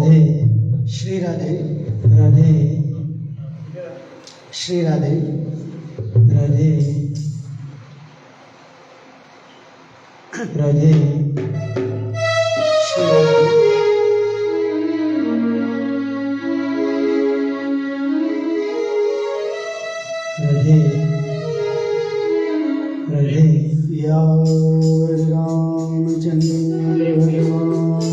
राधे श्री राधे राधे श्री राधे राधे राधे श्री राधे राधे या रामचंद्र भगवान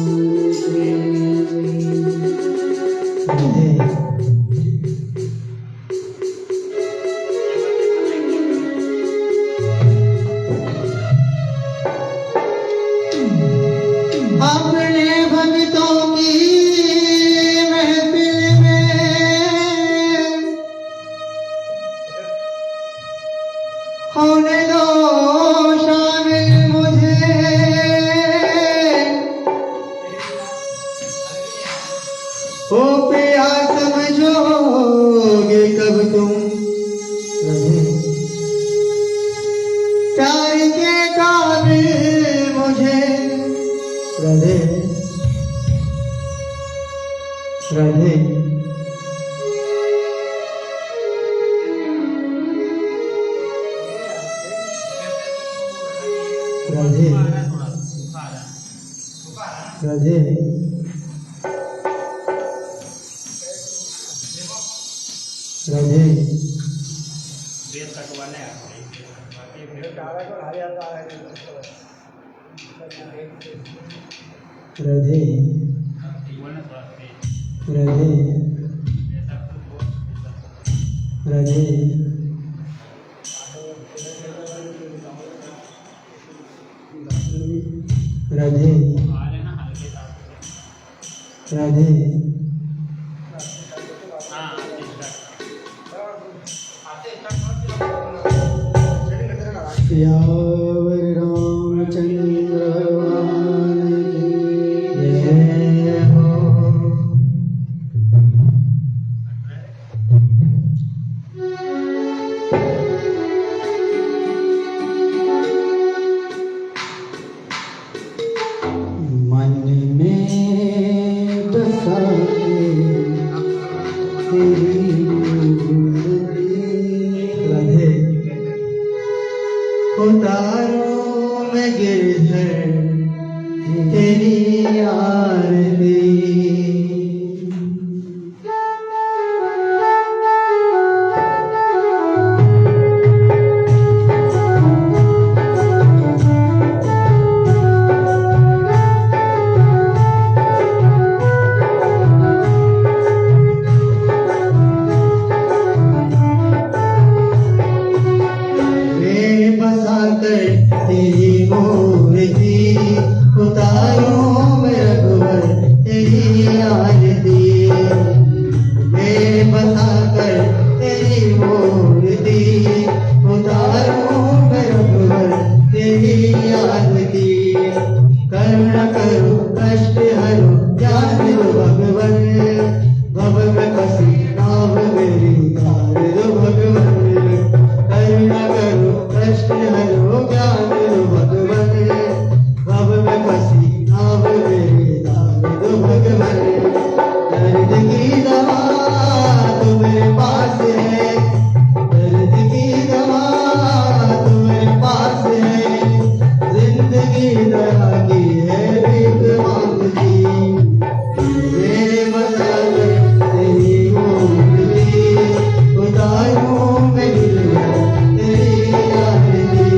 राधे अपने भक्तों की महफिल में होने दो शामिल मुझे, ओ प्रिया समझोगे कब तुम प्यार के काबिल मुझे। राधे राधे राधे राधे राधे राधे राधे राधे राधे राधे या रामचंद्र भगवान की जय हो। मन में बसा तेरी राधे उतारों में गिरधर तेरी आरती। तेरी मूर्ति उतारूं मैं रघुवर तेरी आरती। मैं बसा कर तेरी मूर्ति उतारूं मैं रघुवर तेरी आरती। करुणा करो कष्ट हरो ज्ञान दो भगवन, भव में फंसी नाव मेरी तार दो भगवन। करुणा करो कष्ट हरो ज्ञान दो भगवन, भव में फंसी नाव मेरी तार दो भगवन। दर्द की दवा तो मेरे पास है, दर्द की दवा तो मेरे पास है। जिंदगी दया की है भीख मांगती। मेरे बसा कर तेरी मूर्ति उतारूं मैं गिरधर तेरी आरती।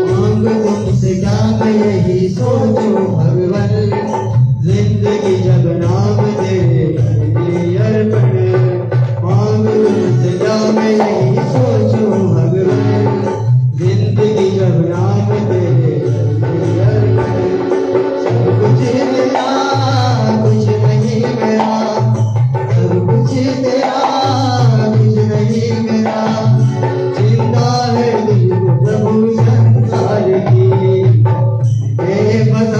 मांग तुमसे क्या मैं यही सोचूं भगवन, जिंदगी जब नाम तेरे कर दी अर्पण। मांग तुमसे क्या मैं यही सोचूं भगवन, जिंदगी जब नाम तेरे कर दी अर्पण। सब कुछ तेरा कुछ नहीं मेरा, सब कुछ तेरा कुछ नहीं मेरा। चिंता है तुझको प्रभु संसार की, बता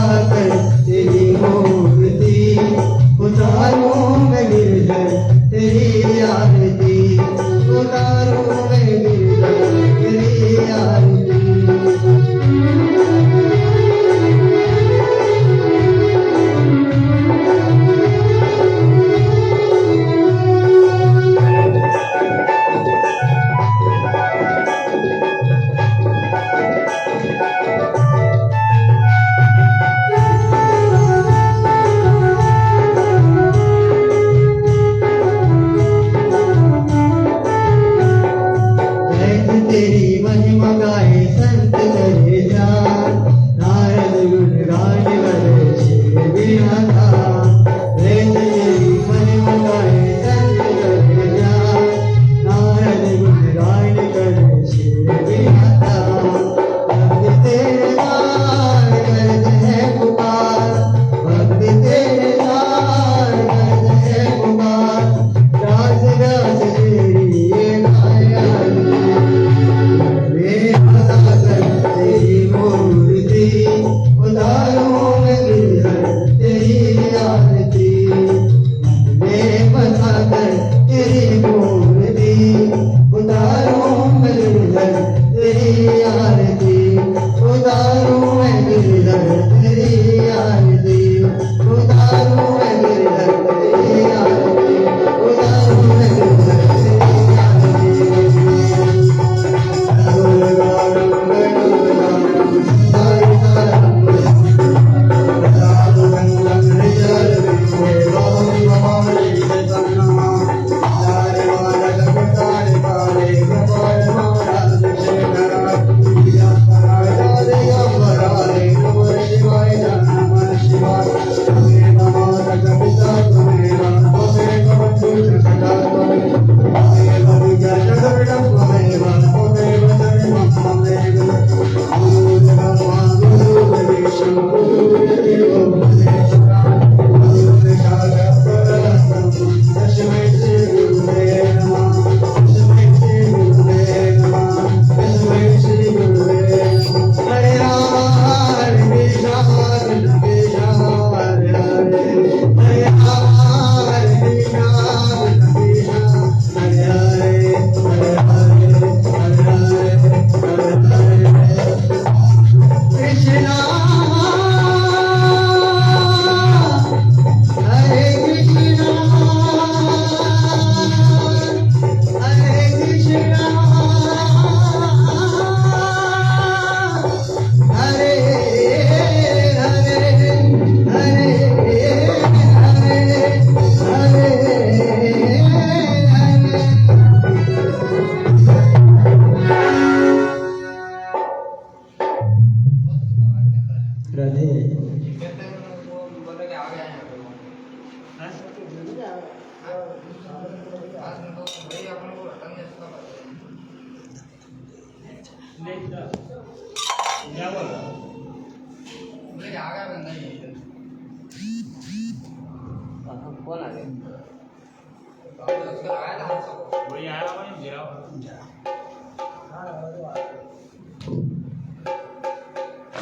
कौन आ गया?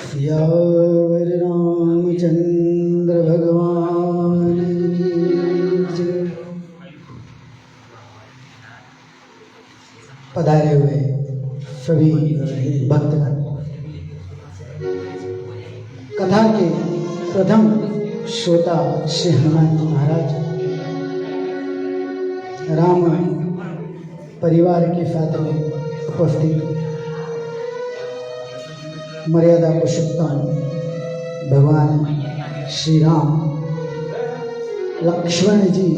सियावर रामचंद्र भगवान की जय। पधारे हुए सभी भक्तगण, कथा के प्रथम श्रोता श्री हनुमान जी महाराज राम परिवार के साथ में उपस्थित मर्यादा पुरुषोत्तम भगवान श्री राम, लक्ष्मण जी,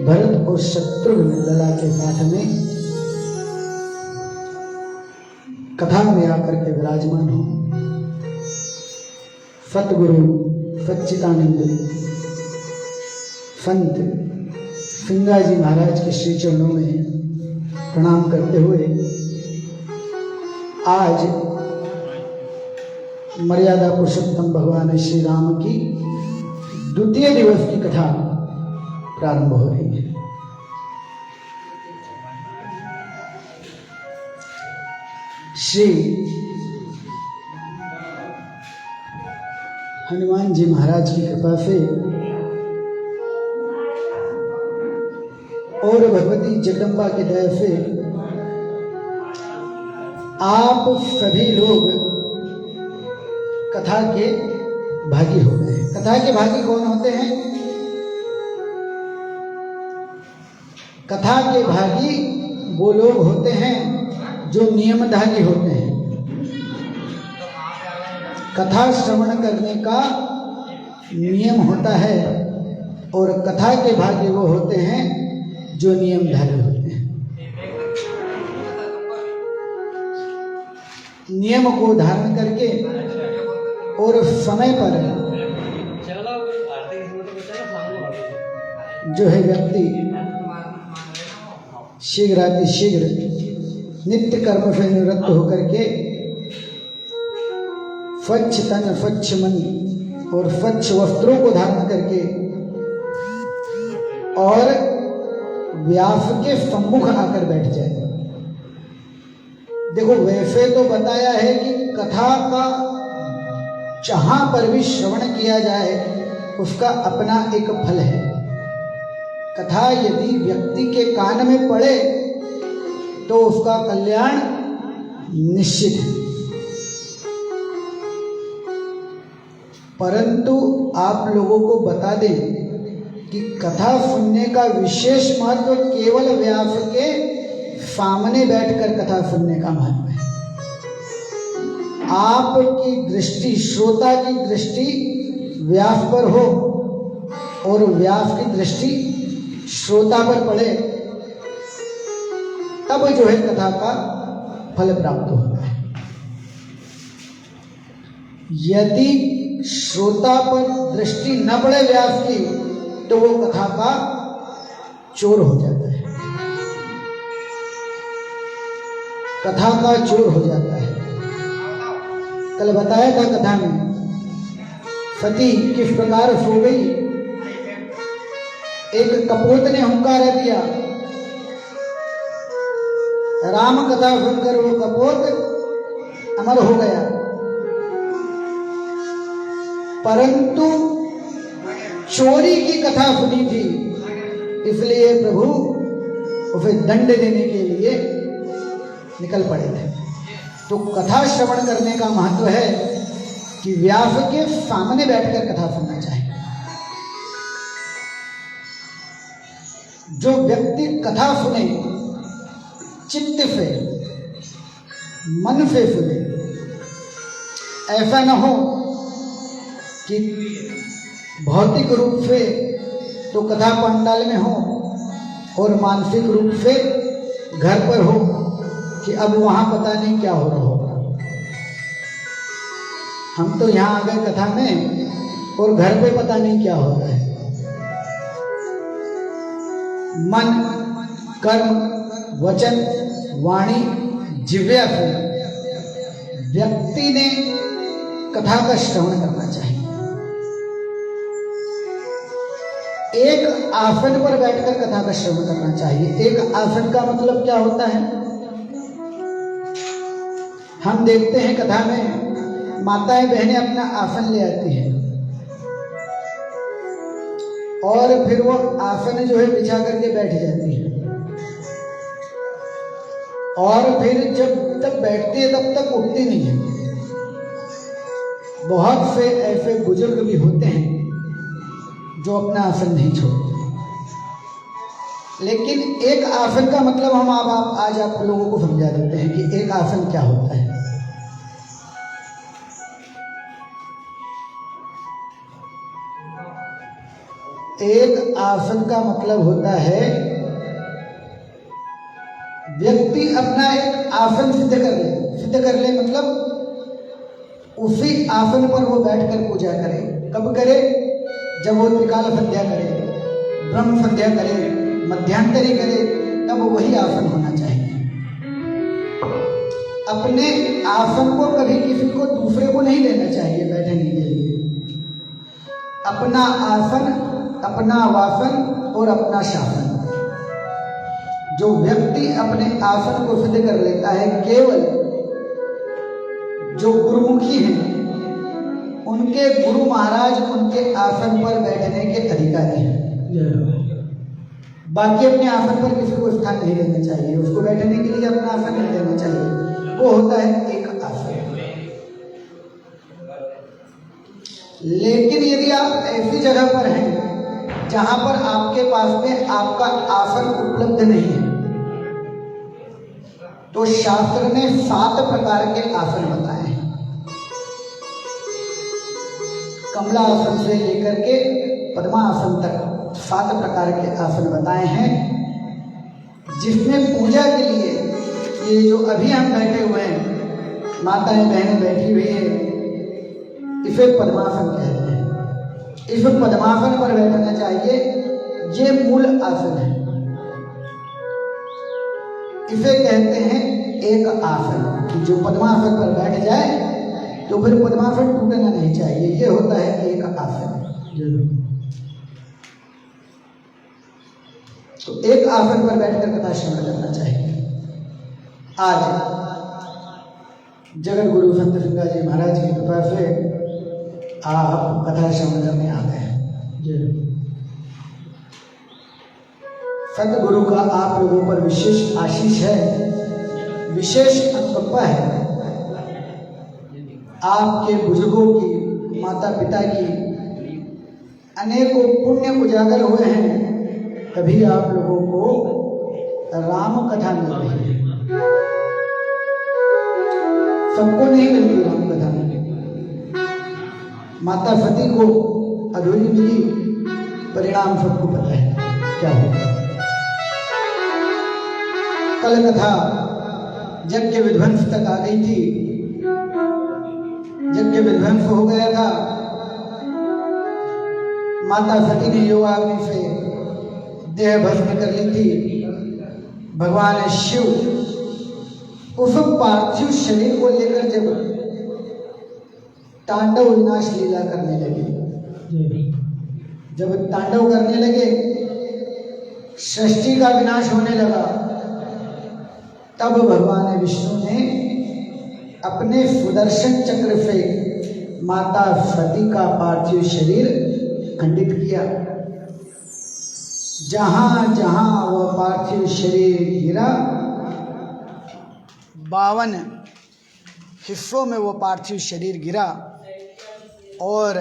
भरत और शत्रुघ्न लला के साथ में कथा में आकर के विराजमान हो। सतगुरु सच्चिदानंद संत सिंगा जी महाराज के श्री चरणों में प्रणाम करते हुए आज मर्यादा पुरुषोत्तम भगवान श्री राम की द्वितीय दिवस की कथा प्रारंभ हो रही है। श्री हनुमान जी महाराज की कृपा से और भगवती जगदम्बा के दया से आप सभी लोग कथा के भागी हो गए। कथा के भागी कौन होते हैं? कथा के भागी वो लोग होते हैं जो नियमधारी होते हैं। कथा श्रवण करने का नियम होता है और कथा के भागी वो होते हैं जो नियमधारी होते हैं। नियम को धारण करके और समय पर जो है व्यक्ति शीघ्र नित्य कर्म से निवृत्त होकर के स्वच्छ तन, स्वच्छ मन और स्वच्छ वस्त्रों को धारण करके और व्यास के सम्मुख आकर बैठ जाए। देखो, वैसे तो बताया है कि कथा का जहां पर भी श्रवण किया जाए उसका अपना एक फल है। कथा यदि व्यक्ति के कान में पड़े तो उसका कल्याण निश्चित है। परंतु आप लोगों को बता दें कि कथा सुनने का विशेष महत्व केवल व्यास के सामने बैठकर कथा सुनने का महत्व है। आपकी दृष्टि, श्रोता की दृष्टि व्यास पर हो और व्यास की दृष्टि श्रोता पर पड़े, तब जो है कथा का फल प्राप्त होता है। यदि श्रोता पर दृष्टि न पड़े व्यास की तो वो कथा का चोर हो जाता है, कथा का चोर हो जाता है। कल बताया था कथा में सती किस प्रकार सो गई। एक कपोत ने हुंकार दिया, राम कथा सुनकर वो कपोत अमर हो गया। परंतु चोरी की कथा सुनी थी, इसलिए प्रभु उसे दंड देने के लिए निकल पड़े थे। तो कथा श्रवण करने का महत्व है कि व्यास के सामने बैठकर कथा सुनना चाहिए। जो व्यक्ति कथा सुने चित्त से, मन से सुने, ऐसा न हो कि भौतिक रूप से तो कथा पंडाल में हो और मानसिक रूप से घर पर हो कि अब वहां पता नहीं क्या हो रहा होगा। हम तो यहाँ आ गए कथा में और घर पे पता नहीं क्या हो रहा है। मन, कर्म, वचन, वाणी, जिह्वा से व्यक्ति ने कथा का श्रवण करना चाहिए। एक आसन पर बैठकर कथा का श्रवण करना चाहिए। एक आसन का मतलब क्या होता है? हम देखते हैं कथा में माताएं बहनें अपना आसन ले आती हैं और फिर वो आसन जो है बिछा करके बैठ जाती है और फिर जब तक बैठती है तब तक उठती नहीं है। बहुत से ऐसे बुजुर्ग भी होते हैं जो अपना आसन नहीं छोड़ते। लेकिन एक आसन का मतलब हम आज आप लोगों को समझा देते हैं कि एक आसन क्या होता है। एक आसन का मतलब होता है व्यक्ति अपना एक आसन सिद्ध कर ले। सिद्ध कर ले मतलब उसी आसन पर वो बैठकर पूजा करे। कब करे? जब वो त्रिकाल संध्या करे, ब्रह्म संध्या करे, मध्यांतरी करे, तब वही आसन होना चाहिए। अपने आसन को कभी किसी को दूसरे को नहीं देना चाहिए बैठने के लिए। अपना आसन, अपना वासन और अपना शासन। जो व्यक्ति अपने आसन को सिद्ध कर लेता है, केवल जो गुरुमुखी हैं उनके गुरु महाराज उनके आसन पर बैठने के अधिकारी हैं। बाकी अपने आसन पर किसी को स्थान नहीं देना चाहिए। उसको बैठने के लिए अपना आसन नहीं देना चाहिए। वो होता है एक आसन। लेकिन यदि आप ऐसी जगह पर हैं जहां पर आपके पास में आपका आसन उपलब्ध नहीं है, तो शास्त्र ने 7 प्रकार के आसन बताए हैं। कमला आसन से लेकर के पद्मासन तक 7 प्रकार के आसन बताए हैं, जिसमें पूजा के लिए ये जो अभी हम बैठे हुए हैं, माताएं बहनें बैठी हुई है, इसे पद्मासन कहते हैं। इस पद्मासन पर बैठना चाहिए। ये मूल आसन है। इसे कहते हैं एक आसन। कि जो पद्मासन पर बैठ जाए तो फिर पद्मासन टूटना नहीं चाहिए। ये होता है एक आसन। तो एक आसन पर बैठकर कथा श्रवण करना चाहिए। आज जगत गुरु संत सिंगा जी महाराज की कृपा से आप कथा श्रवण करने आ गए हैं। सतगुरु का आप लोगों पर विशेष आशीष है, विशेष अनुकंपा है। आपके बुजुर्गों की, माता पिता की अनेकों पुण्य उजागर हुए हैं, तभी आप लोगों को राम कथा मिल रही है। सबको नहीं मिलती राम कथा। माता सती को अधूरी मिली, परिणाम सबको पता है क्या होगा। कल कथा यज्ञ विध्वंस तक आ गई थी। यज्ञ विध्वंस हो गया था। माता सती ने योगाग्नि से देह भस्म कर ली थी। भगवान शिव उस पार्थिव शरीर को लेकर जब तांडव विनाश लीला करने लगे, जब तांडव करने लगे, सृष्टि का विनाश होने लगा, तब भगवान विष्णु ने अपने सुदर्शन चक्र से माता सती का पार्थिव शरीर खंडित किया। जहां जहां वह पार्थिव शरीर गिरा, 52 हिस्सों में वो पार्थिव शरीर गिरा और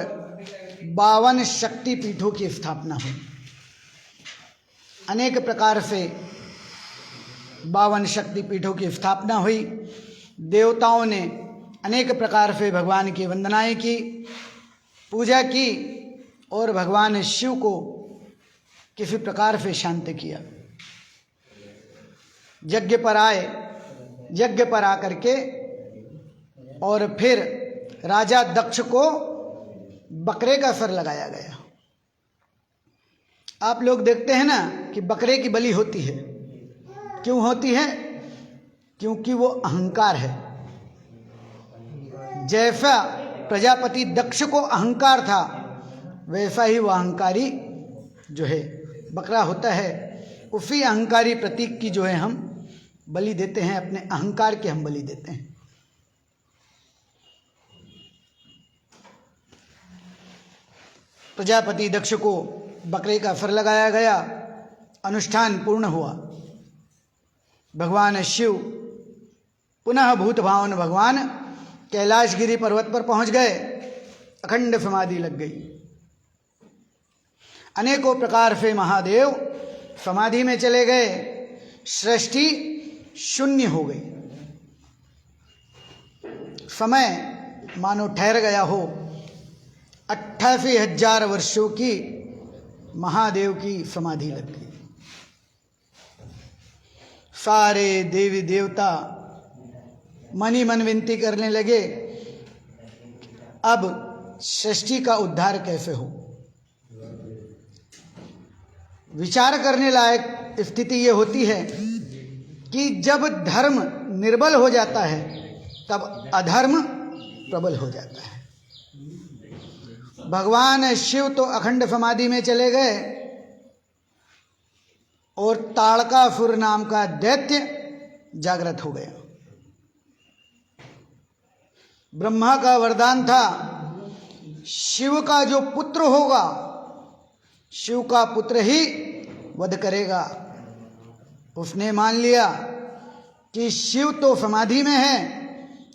52 शक्तिपीठों की स्थापना हुई। अनेक प्रकार से 52 शक्तिपीठों की स्थापना हुई। देवताओं ने अनेक प्रकार से भगवान की वंदनाएं की, पूजा की और भगवान शिव को किसी प्रकार से शांत किया। यज्ञ पर आए, यज्ञ पर आकर के और फिर राजा दक्ष को बकरे का फर लगाया गया। आप लोग देखते हैं ना कि बकरे की बलि होती है, क्यों होती है? क्योंकि वो अहंकार है। जैसा प्रजापति दक्ष को अहंकार था, वैसा ही वो अहंकारी जो है बकरा होता है। उसी अहंकारी प्रतीक की जो है हम बलि देते हैं, अपने अहंकार की हम बलि देते हैं। प्रजापति दक्ष को बकरे का फर लगाया गया, अनुष्ठान पूर्ण हुआ। भगवान शिव पुनः भूत भावन भगवान कैलाशगिरी पर्वत पर पहुंच गए। अखंड समाधि लग गई। अनेकों प्रकार से महादेव समाधि में चले गए। सृष्टि शून्य हो गई। समय मानो ठहर गया हो। 88,000 वर्षों की महादेव की समाधि लग गई। सारे देवी देवता मन ही मन विनती करने लगे, अब सृष्टि का उद्धार कैसे हो। विचार करने लायक स्थिति ये होती है कि जब धर्म निर्बल हो जाता है तब अधर्म प्रबल हो जाता है। भगवान शिव तो अखंड समाधि में चले गए और ताड़कासुर नाम का दैत्य जागृत हो गया। ब्रह्मा का वरदान था, शिव का जो पुत्र होगा, शिव का पुत्र ही वध करेगा। उसने मान लिया कि शिव तो समाधि में है,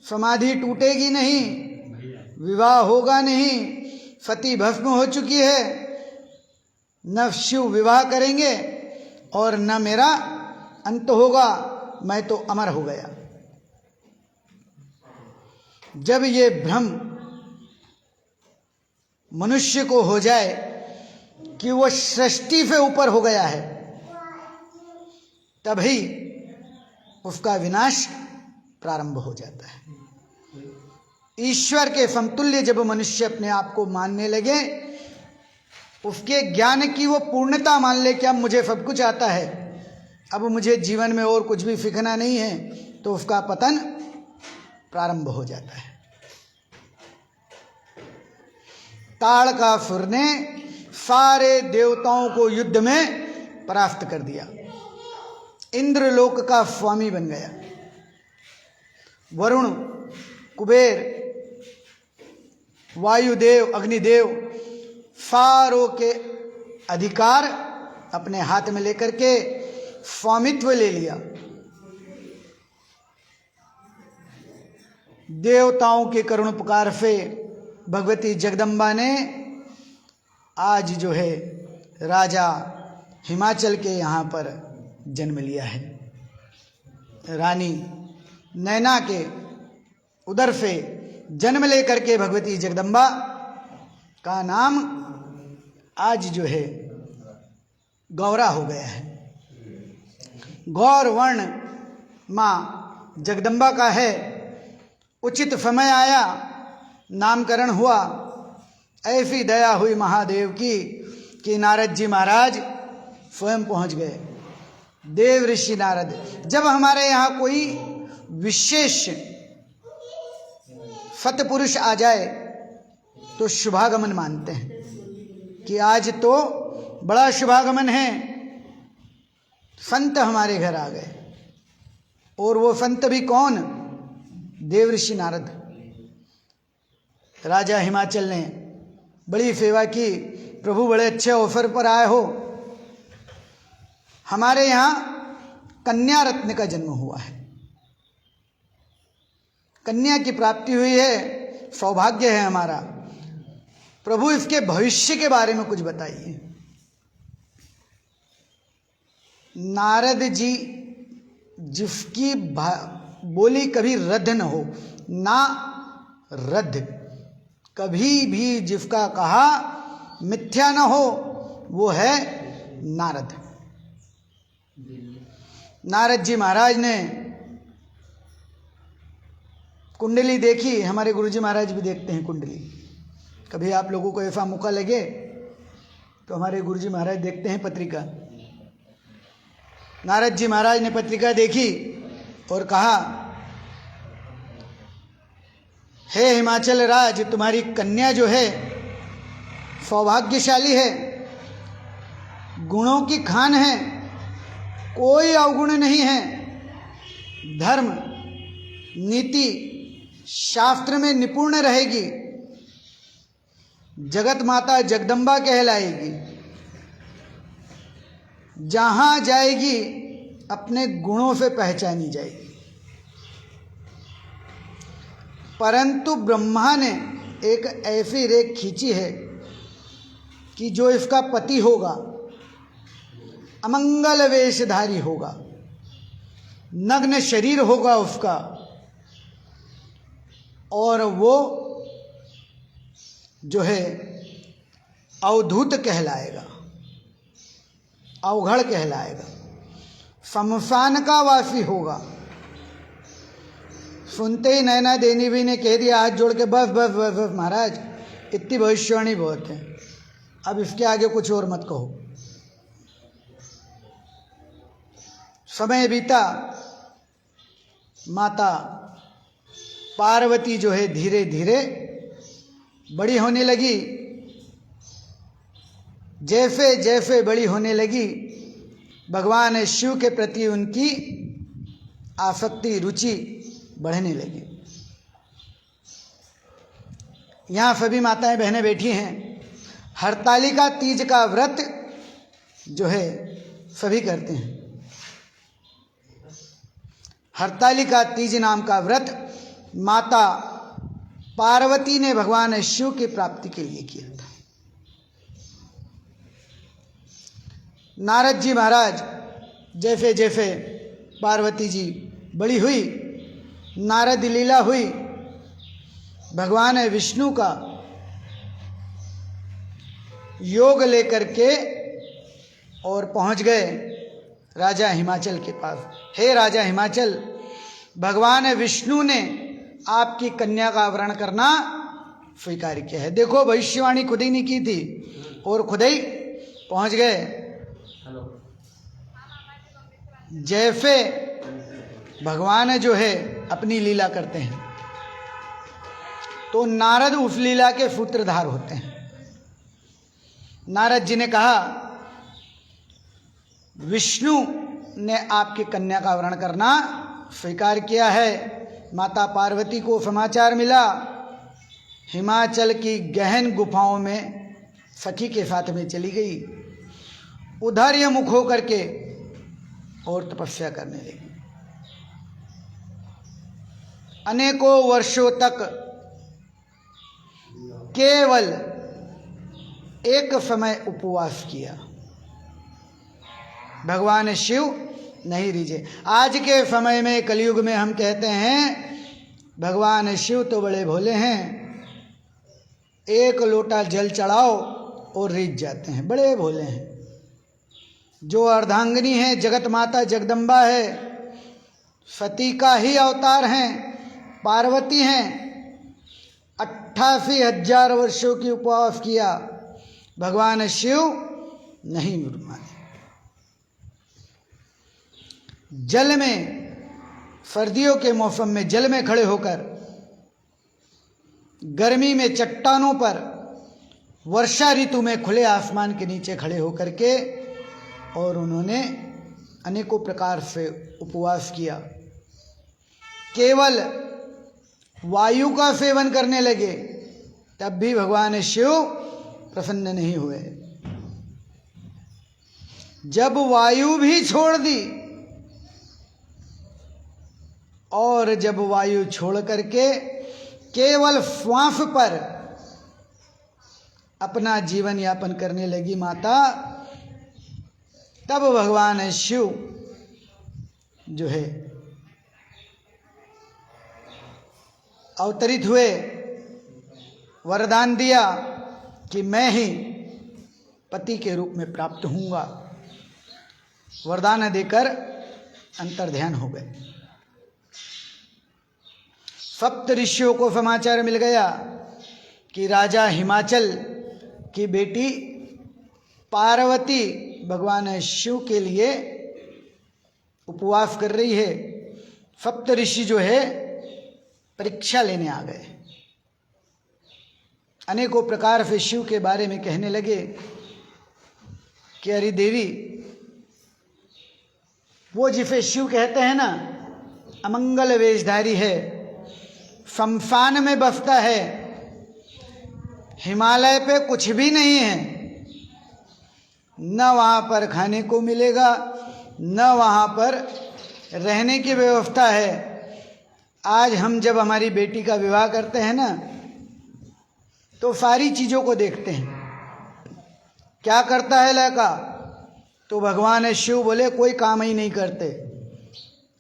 समाधि टूटेगी नहीं, विवाह होगा नहीं, सती भस्म हो चुकी है, न शिव विवाह करेंगे और न मेरा अंत होगा, मैं तो अमर हो गया। जब ये भ्रम मनुष्य को हो जाए कि वो सृष्टि से ऊपर हो गया है, तभी उसका विनाश प्रारंभ हो जाता है। ईश्वर के समतुल्य जब मनुष्य अपने आप को मानने लगे, उसके ज्ञान की वो पूर्णता मान ले कि अब मुझे सब कुछ आता है, अब मुझे जीवन में और कुछ भी सीखना नहीं है, तो उसका पतन प्रारंभ हो जाता है। ताड़कासुर ने सारे देवताओं को युद्ध में परास्त कर दिया, इंद्रलोक का स्वामी बन गया। वरुण, कुबेर, वायुदेव, अग्निदेव सारों के अधिकार अपने हाथ में लेकर के स्वामित्व ले लिया। देवताओं के करुणोपकार से भगवती जगदम्बा ने आज जो है राजा हिमाचल के यहाँ पर जन्म लिया है। रानी नैना के उदर से जन्म लेकर के भगवती जगदम्बा का नाम आज जो है गौरा हो गया है। गौर वर्ण माँ जगदम्बा का है। उचित समय आया, नामकरण हुआ। ऐसी दया हुई महादेव की कि नारद जी महाराज स्वयं पहुंच गए। देव ऋषि नारद, जब हमारे यहाँ कोई विशेष सत्पुरुष आ जाए तो शुभागमन मानते हैं कि आज तो बड़ा शुभागमन है, संत हमारे घर आ गए। और वो संत भी कौन? देव ऋषि नारद। राजा हिमाचल ने बड़ी सेवा की। प्रभु बड़े अच्छे ऑफर पर आए हो। हमारे यहाँ कन्या रत्न का जन्म हुआ है, कन्या की प्राप्ति हुई है, सौभाग्य है हमारा। प्रभु इसके भविष्य के बारे में कुछ बताइए। नारद जी जिसकी बोली कभी रद्द न हो, ना रद्द, कभी भी जिसका कहा मिथ्या न हो, वो है नारद। नारद जी महाराज ने कुंडली देखी, हमारे गुरुजी महाराज भी देखते हैं कुंडली। कभी आप लोगों को ऐसा मौका लगे तो हमारे गुरुजी महाराज देखते हैं पत्रिका। नारद जी महाराज ने पत्रिका देखी और कहा, हे हिमाचल राज, तुम्हारी कन्या जो है सौभाग्यशाली है, गुणों की खान है, कोई अवगुण नहीं है, धर्म नीति शास्त्र में निपुण रहेगी, जगत माता जगदम्बा कहलाएगी, जहां जाएगी अपने गुणों से पहचानी जाएगी। परंतु ब्रह्मा ने एक ऐसी रेख खींची है कि जो इसका पति होगा अमंगल वेशधारी होगा, नग्न शरीर होगा उसका, और वो जो है अवधूत कहलाएगा, अवघड़ कहलाएगा, शमशान का वासी होगा। सुनते ही नैना देवी भी ने कह दिया हाथ जोड़ के, बस बस बस बस महाराज, इतनी भविष्यवाणी बहुत है, अब इसके आगे कुछ और मत कहो। समय बीता, माता पार्वती जो है धीरे धीरे बड़ी होने लगी। जैसे जैसे बड़ी होने लगी, भगवान शिव के प्रति उनकी आसक्ति, रुचि बढ़ने लगी। यहाँ सभी माताएं बहनें बैठी हैं। हरतालिका तीज का व्रत जो है सभी करते हैं। हरतालिका तीज नाम का व्रत माता पार्वती ने भगवान शिव की प्राप्ति के लिए किया था। नारद जी महाराज जैसे जैसे पार्वती जी बड़ी हुई, नारद लीला हुई, भगवान विष्णु का योग लेकर के और पहुंच गए राजा हिमाचल के पास। हे राजा हिमाचल, भगवान विष्णु ने आपकी कन्या का वरण करना स्वीकार किया है। देखो, भविष्यवाणी खुद ही नहीं की थी और खुद ही पहुंच गए। जैसे भगवान जो है अपनी लीला करते हैं तो नारद उस लीला के सूत्रधार होते हैं। नारद जी ने कहा, विष्णु ने आपकी कन्या का वरण करना स्वीकार किया है। माता पार्वती को समाचार मिला, हिमाचल की गहन गुफाओं में सखी के साथ में चली गई, उधर ये मुख होकर के और तपस्या करने लगी। अनेकों वर्षों तक केवल एक समय उपवास किया। भगवान शिव नहीं रिझे। आज के समय में कलयुग में हम कहते हैं भगवान शिव तो बड़े भोले हैं, एक लोटा जल चढ़ाओ और रिझ जाते हैं, बड़े भोले हैं। जो अर्धांगिनी है, जगत माता जगदम्बा है, सती का ही अवतार हैं, पार्वती हैं, 88,000 वर्षों की उपवास किया, भगवान शिव नहीं माने। जल में, सर्दियों के मौसम में जल में खड़े होकर, गर्मी में चट्टानों पर, वर्षा ऋतु में खुले आसमान के नीचे खड़े होकर के और उन्होंने अनेकों प्रकार से उपवास किया। केवल वायु का सेवन करने लगे तब भी भगवान शिव प्रसन्न नहीं हुए। जब वायु भी छोड़ दी और जब वायु छोड़ करके केवल श्वास पर अपना जीवन यापन करने लगी माता, तब भगवान शिव जो है अवतरित हुए, वरदान दिया कि मैं ही पति के रूप में प्राप्त होऊंगा। वरदान देकर अंतर्ध्यान हो गए। सप्त ऋषियों को समाचार मिल गया कि राजा हिमाचल की बेटी पार्वती भगवान शिव के लिए उपवास कर रही है। सप्त ऋषि जो है परीक्षा लेने आ गए, अनेकों प्रकार से शिव के बारे में कहने लगे कि अरे देवी, वो जिसे शिव कहते हैं ना, अमंगल वेशधारी है, शमशान में बसता है, हिमालय पे कुछ भी नहीं है, न वहाँ पर खाने को मिलेगा, न वहाँ पर रहने की व्यवस्था है। आज हम जब हमारी बेटी का विवाह करते हैं ना, तो सारी चीज़ों को देखते हैं, क्या करता है लड़का, तो भगवान शिव बोले कोई काम ही नहीं करते,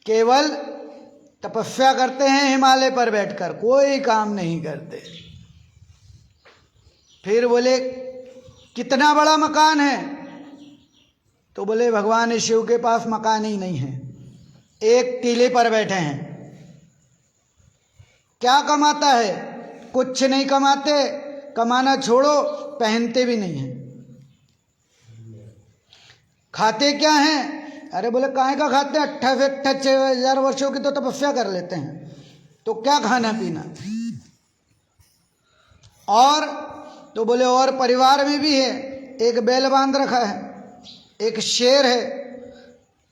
केवल तपस्या करते हैं हिमालय पर बैठकर, कोई काम नहीं करते। फिर बोले कितना बड़ा मकान है, तो बोले भगवान शिव के पास मकान ही नहीं है, एक टीले पर बैठे हैं। क्या कमाता है, कुछ नहीं कमाते, कमाना छोड़ो, पहनते भी नहीं हैं। खाते क्या हैं, अरे बोले काहे का खाते हैं, 28,000 वर्षों की तो तपस्या कर लेते हैं, तो क्या खाना पीना। और तो बोले और परिवार में भी है, एक बैल बांध रखा है, एक शेर है,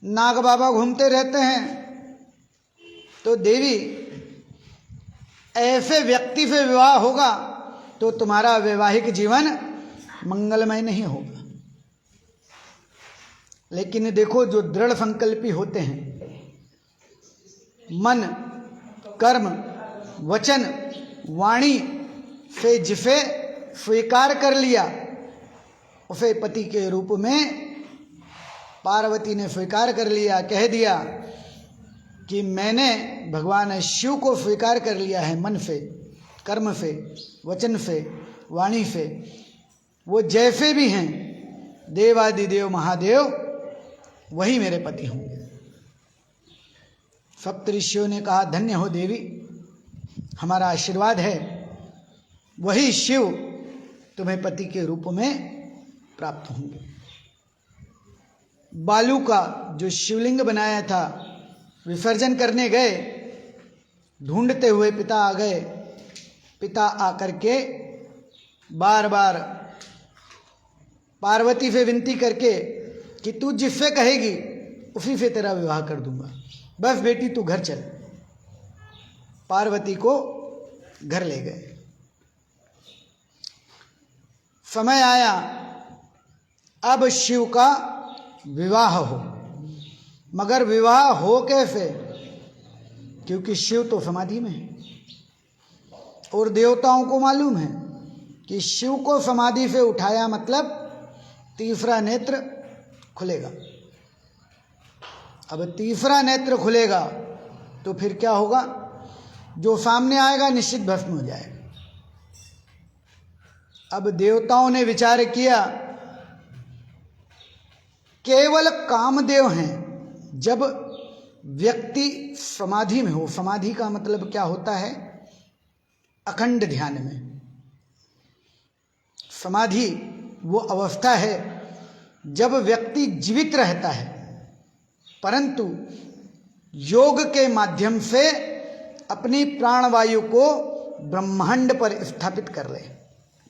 नाग बाबा घूमते रहते हैं। तो देवी, ऐसे व्यक्ति से विवाह होगा तो तुम्हारा वैवाहिक जीवन मंगलमय नहीं होगा। लेकिन देखो, जो दृढ़ संकल्पी होते हैं, मन, कर्म, वचन, वाणी से जिसे स्वीकार कर लिया, उसे पति के रूप में पार्वती ने स्वीकार कर लिया, कह दिया कि मैंने भगवान शिव को स्वीकार कर लिया है, मन से, कर्म से, वचन से, वाणी से। वो जैसे भी हैं, देवादिदेव महादेव, वही मेरे पति होंगे। सप्तऋषियों ने कहा धन्य हो देवी, हमारा आशीर्वाद है, वही शिव तुम्हें पति के रूप में प्राप्त होंगे। बालू का जो शिवलिंग बनाया था, विसर्जन करने गए, ढूंढते हुए पिता आ गए। पिता आकर के बार बार पार्वती से विनती करके कि तू जिससे कहेगी उसी से तेरा विवाह कर दूंगा, बस बेटी तू घर चल। पार्वती को घर ले गए। समय आया अब शिव का विवाह हो, मगर विवाह हो कैसे, क्योंकि शिव तो समाधि में है और देवताओं को मालूम है कि शिव को समाधि से उठाया मतलब तीसरा नेत्र खुलेगा। अब तीसरा नेत्र खुलेगा तो फिर क्या होगा, जो सामने आएगा निश्चित भस्म हो जाएगा। अब देवताओं ने विचार किया, केवल कामदेव हैं। जब व्यक्ति समाधि में हो, समाधि का मतलब क्या होता है, अखंड ध्यान में। समाधि वो अवस्था है जब व्यक्ति जीवित रहता है, परंतु योग के माध्यम से अपनी प्राणवायु को ब्रह्मांड पर स्थापित कर ले,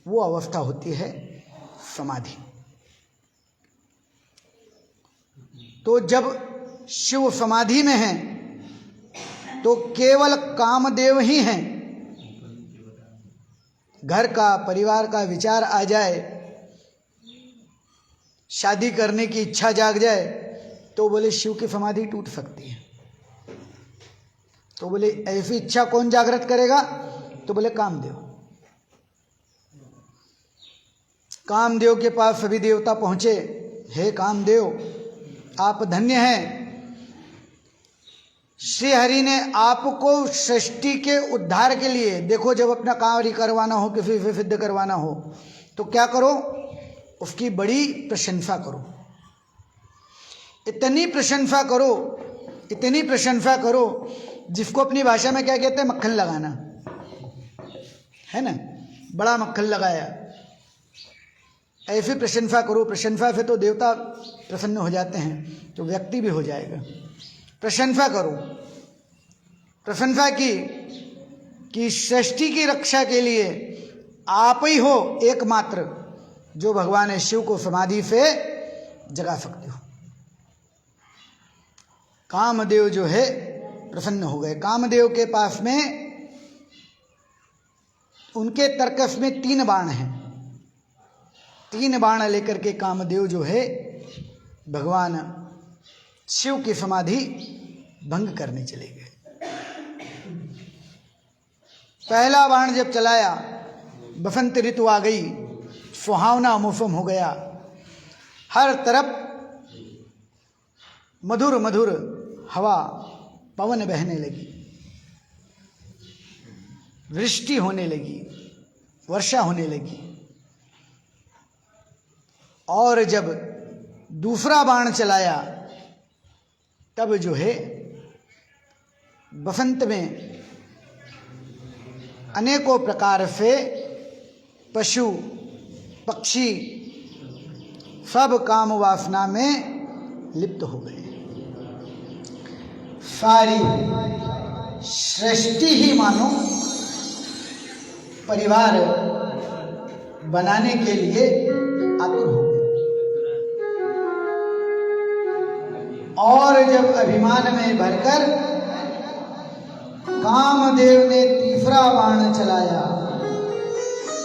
वो अवस्था होती है समाधि। तो जब शिव समाधि में हैं तो केवल कामदेव ही हैं। घर का, परिवार का विचार आ जाए, शादी करने की इच्छा जाग जाए, तो बोले शिव की समाधि टूट सकती है। तो बोले ऐसी इच्छा कौन जागृत करेगा, तो बोले कामदेव। कामदेव के पास सभी देवता पहुंचे। हे कामदेव, आप धन्य हैं, श्री हरि ने आपको सृष्टि के उद्धार के लिए, देखो जब अपना कार्य करवाना हो, किसी से सिद्ध करवाना हो, तो क्या करो, उसकी बड़ी प्रशंसा करो। इतनी प्रशंसा करो, इतनी प्रशंसा करो जिसको अपनी भाषा में क्या कहते हैं, मक्खन लगाना, है ना, बड़ा मक्खन लगाया। ऐसी प्रशंसा करो, प्रशंसा से तो देवता प्रसन्न हो जाते हैं, तो व्यक्ति भी हो जाएगा। प्रशंसा करो, प्रशंसा की कि सृष्टि की रक्षा के लिए आप ही हो एकमात्र जो भगवान शिव को समाधि से जगा सकते हो। कामदेव जो है प्रसन्न हो गए। कामदेव के पास में उनके तर्कस में 3 बाण हैं। 3 बाण लेकर के कामदेव जो है भगवान शिव की समाधि भंग करने चले गए। पहला बाण जब चलाया, बसंत ऋतु आ गई, सुहावना मौसम हो गया, हर तरफ मधुर मधुर हवा पवन बहने लगी, वृष्टि होने लगी, वर्षा होने लगी। और जब दूसरा बाण चलाया तब जो है बसंत में अनेकों प्रकार से पशु पक्षी सब काम वासना में लिप्त हो गए। सारी सृष्टि ही मानो परिवार बनाने के लिए आतुर हो गए। और जब अभिमान में भरकर कामदेव ने तीसरा बाण चलाया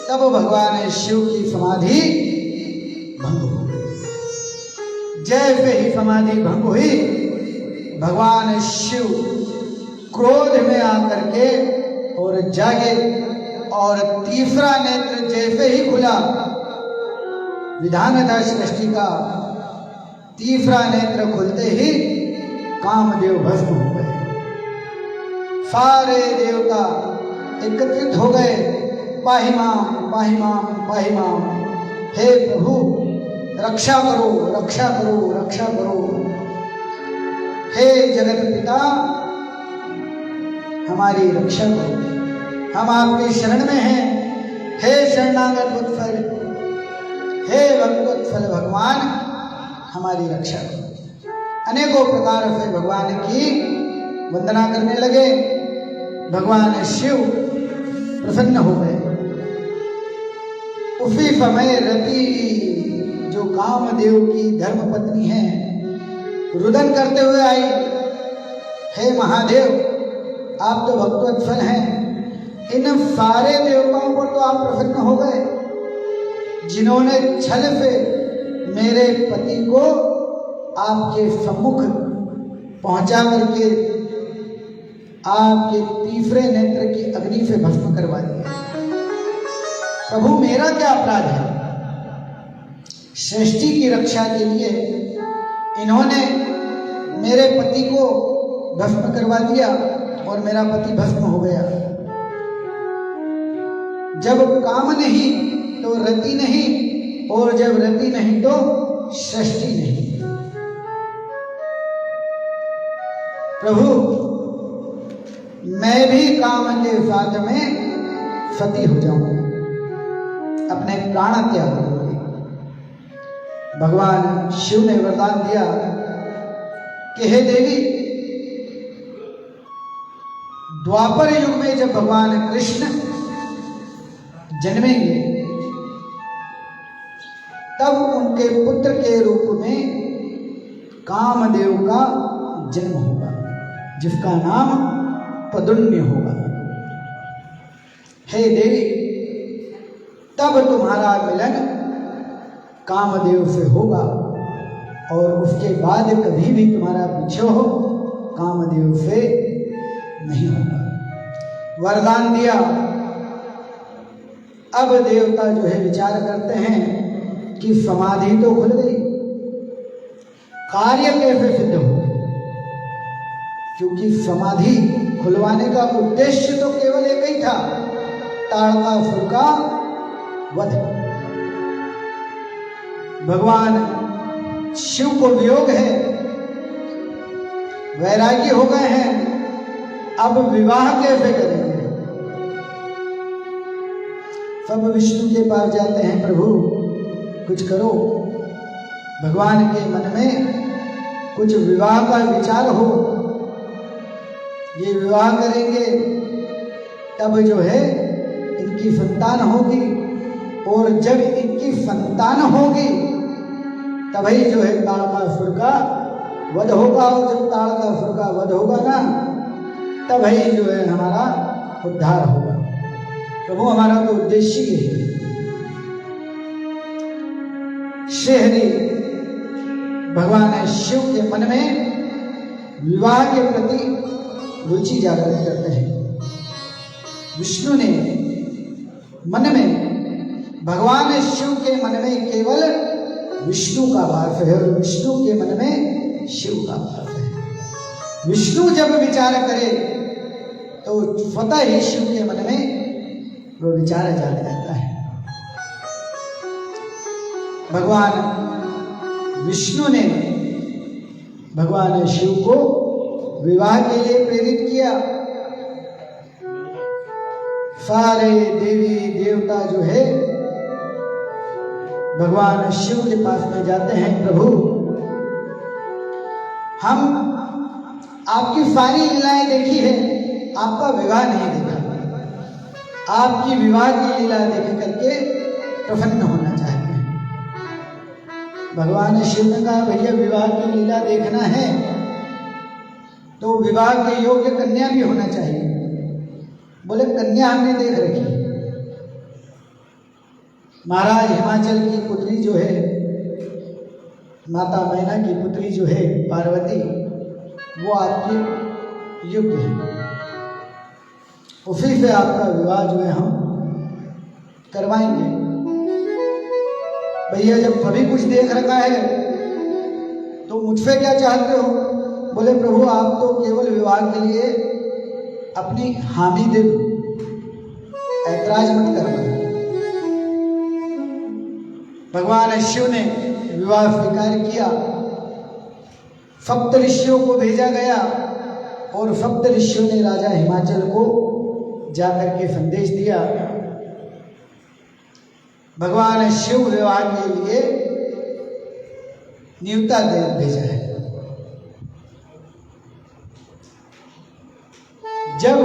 तब भगवान शिव की समाधि भंग हो गई। जैसे ही समाधि भंग हुई, भगवान शिव क्रोध में आकर के और जागे, और तीसरा नेत्र जैसे ही खुला, विधान था सृष्टि का, तीसरा नेत्र खुलते ही कामदेव भस्म हो गए। सारे देवता एकत्रित हो गए, पाहि माम पाहि माम पाहि माम, हे प्रभु रक्षा करो रक्षा करो रक्षा करो, हे जगत पिता हमारी रक्षा करो, हम आपके शरण में हैं, हे शरणागत वत्सल, हे भक्तवत्सल भगवान हमारी रक्षा करो। अनेकों प्रकार से भगवान की वंदना करने लगे। भगवान शिव प्रसन्न हो गए। उसी समय रति जो कामदेव की धर्म पत्नी है रुदन करते हुए आई, हे महादेव आप तो भक्तवत्सल हैं, इन सारे देवताओं पर तो आप प्रसन्न हो गए जिन्होंने छल से मेरे पति को आपके सम्मुख पहुंचा करके आपके तीसरे नेत्र की अग्नि से भस्म करवा दिया। प्रभु मेरा क्या अपराध है? सृष्टि की रक्षा के लिए इन्होंने मेरे पति को भस्म करवा दिया और मेरा पति भस्म हो गया। जब काम नहीं तो रति नहीं, और जब रति नहीं तो सृष्टि नहीं। प्रभु मैं भी काम के साथ में सती हो जाऊंगी, अपने प्राण त्याग करूंगी। भगवान शिव ने वरदान दिया कि हे देवी, द्वापर युग में जब भगवान कृष्ण जन्मेंगे तब उनके पुत्र के रूप में कामदेव का जन्म होगा, जिसका नाम पदुन्य होगा। हे देवी, तब तुम्हारा मिलन कामदेव से होगा और उसके बाद कभी भी तुम्हारा विछोह कामदेव से नहीं होगा। वरदान दिया। अब देवता जो है विचार करते हैं कि समाधि तो खुल गई, कार्य कैसे सिद्ध हो? क्योंकि समाधि खुलवाने का उद्देश्य तो केवल एक ही था, ताड़कासुर का वध। भगवान शिव को वियोग है, वैरागी हो गए हैं। अब विवाह कैसे करेंगे? सब विष्णु के पास जाते हैं, प्रभु कुछ करो। भगवान के मन में कुछ विवाह का विचार हो, ये विवाह करेंगे तब जो है इनकी संतान होगी, और जब इनकी संतान होगी तभी जो है ताड़कासुर का वध होगा, और जब ताड़कासुर का वध होगा ना तभी जो है हमारा उद्धार होगा। प्रभु हमारा तो उद्देश्य ही है। श्री भगवान शिव के मन में विवाह के प्रति रुचि जागृत करते हैं। विष्णु ने मन में, भगवान शिव के मन में केवल विष्णु का वास है, और विष्णु के मन में शिव का वास है। विष्णु जब विचार करे तो स्वतः ही शिव के मन में वो विचार जाग जाता है। भगवान विष्णु ने भगवान शिव को विवाह के लिए प्रेरित किया। सारे देवी देवता जो है भगवान शिव के पास में जाते हैं, प्रभु हम आपकी सारी लीलाएं देखी है, आपका विवाह नहीं देखा। आपकी विवाह की लीला देख करके प्रसन्न होना चाहते हैं। भगवान शिव ने कहा, भैया विवाह की लीला देखना है तो विवाह के योग्य कन्या भी होना चाहिए। बोले कन्या हमने देख रखी। महाराज हिमाचल की पुत्री जो है, माता मैना की पुत्री जो है पार्वती, वो आपके योग्य है, उसी से आपका विवाह जो है हम करवाएंगे। भैया जब सभी कुछ देख रखा है तो मुझसे क्या चाहते हो? बोले प्रभु आप तो केवल विवाह के लिए अपनी हामी दे दो, ऐतराज मत करना। भगवान शिव ने विवाह स्वीकार किया। सप्त ऋषियों को भेजा गया और सप्त ऋषियों ने राजा हिमाचल को जाकर के संदेश दिया, भगवान शिव विवाह के लिए न्योता दे भेजा है। जब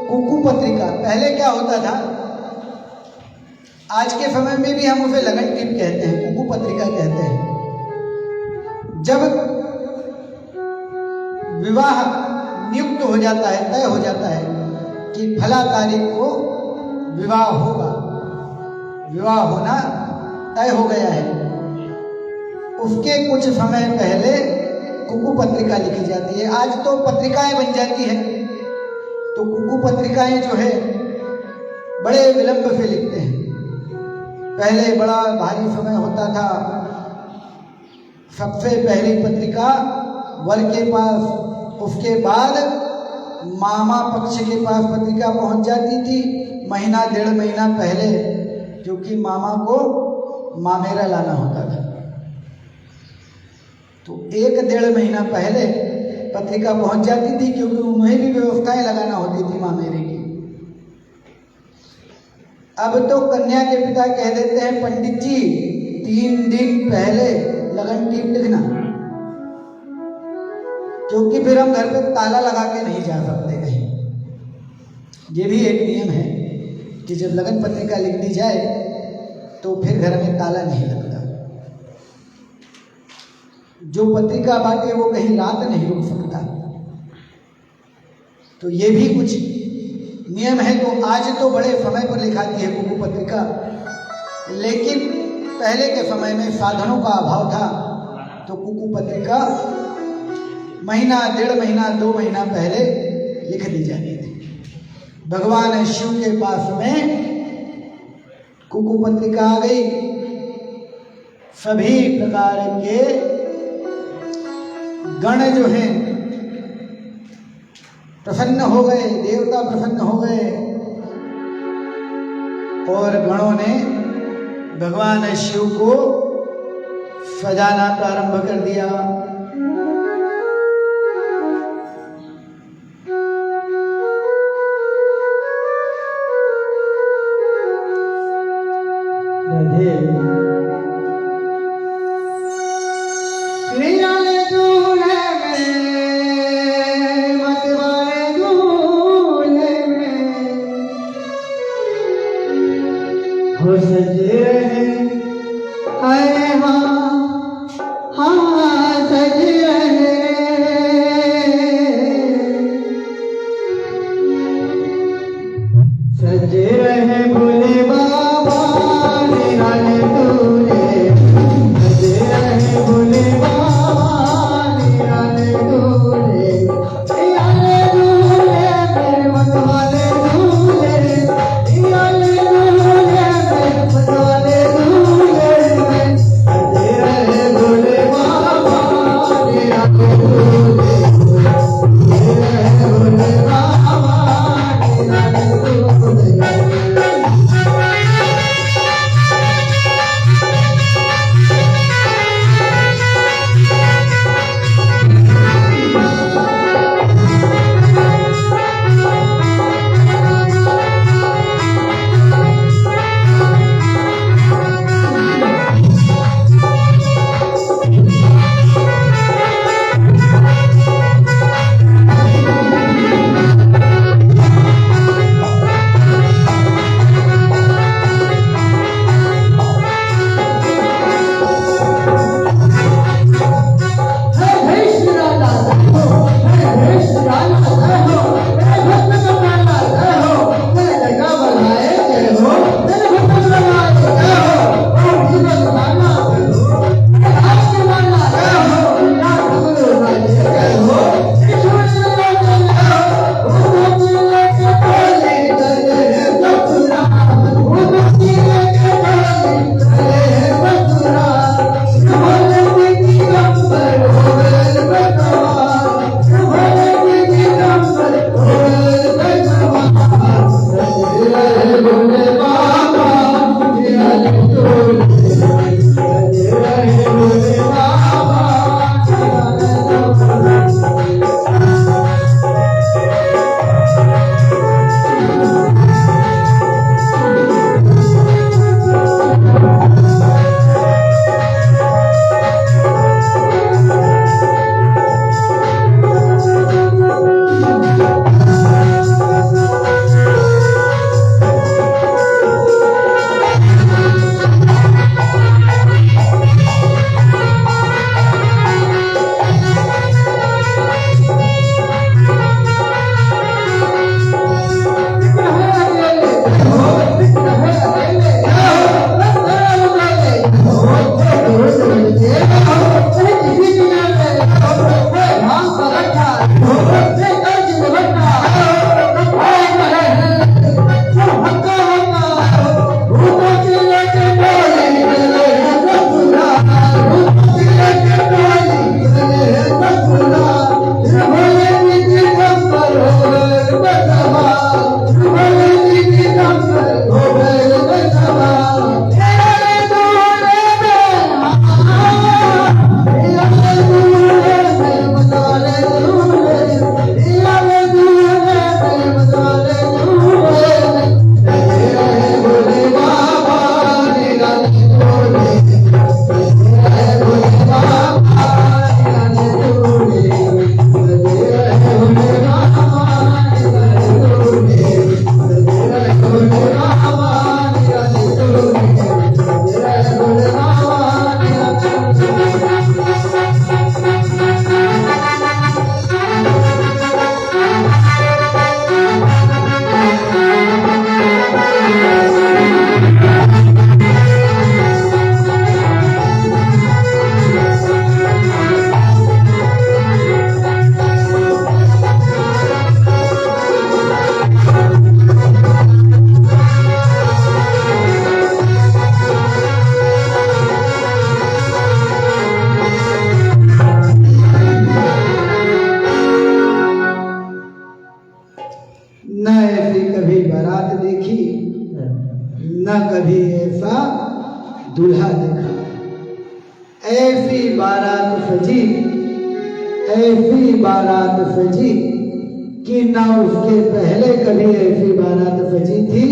कुकू पत्रिका, पहले क्या होता था, आज के समय में भी हम उसे लगन टिप कहते हैं, कुकू पत्रिका कहते हैं। जब विवाह नियुक्त हो जाता है, तय हो जाता है कि फला तारीख को विवाह होगा, विवाह होना तय हो गया है, उसके कुछ समय पहले कुकू पत्रिका लिखी जाती है। आज तो पत्रिकाएं बन जाती है, तो कुकू पत्रिकाएं जो है बड़े विलंब से लिखते हैं। पहले बड़ा भारी समय होता था, सबसे पहली पत्रिका वर के पास, उसके बाद मामा पक्ष के पास पत्रिका पहुंच जाती थी महीना डेढ़ महीना पहले, क्योंकि मामा को मामेरा लाना होता था। तो एक डेढ़ महीना पहले पत्रिका पहुंच जाती थी, क्योंकि उन्हें भी व्यवस्थाएं लगाना होती थी मामेरे की। अब तो कन्या के पिता कह देते हैं, पंडित जी 3 दिन पहले लगन टीप लिखना, क्योंकि फिर हम घर पे ताला लगा के नहीं जा सकते कहीं। ये भी एक नियम है कि जब लगन पत्रिका लिख दी जाए तो फिर घर में ताला नहीं लगता। जो पत्रिका बांटे वो कहीं रात नहीं रुक सकता। तो ये भी कुछ नियम है। तो आज तो बड़े समय पर लिखाती है कुकू पत्रिका, लेकिन पहले के समय में साधनों का अभाव था, तो कुकू पत्रिका महीना डेढ़ महीना 2 महीना पहले लिख दी जाती थी। भगवान शिव के पास में कुकू पत्रिका आ गई। सभी प्रकार के गण जो हैं प्रसन्न हो गए, देवता प्रसन्न हो गए, और गणों ने भगवान शिव को सजाना प्रारंभ कर दिया। लियाले दूल्हे में मतवाले दूल्हे में हो सजे रहे अरे हाँ सज रहे सज रहे भोले बाबा निराले दूल्हे सज रहे भोले बाबा निराले दूल्हे निराले दूल्हे मेरे मतवाले दूल्हे निराले दूल्हे मेरे मतवाले दूल्हे सज रहे भोले बाबा निराले दूल्हे सज रहे भोले बाबा निराले दूल्हे न कभी ऐसा दूल्हा देखा। ऐसी बारात सजी, ऐसी बारात सजी कि ना उसके पहले कभी ऐसी बारात सजी थी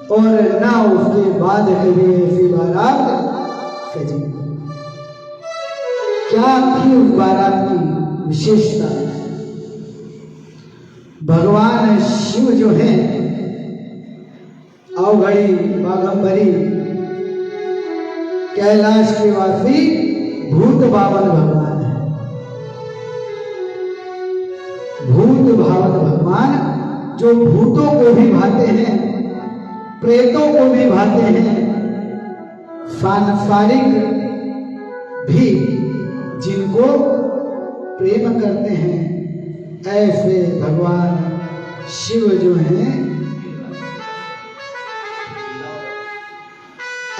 और ना उसके बाद कभी ऐसी बारात सजी। क्या थी उस बारात की विशेषता? भगवान शिव जो है अवघड़ी बाघंबरी कैलाश के वासी भूत बावन भगवान है। भूत भावन भगवान जो भूतों को भी भाते हैं, प्रेतों को भी भाते हैं, सांसारिक भी जिनको प्रेम करते हैं, ऐसे भगवान शिव जो हैं,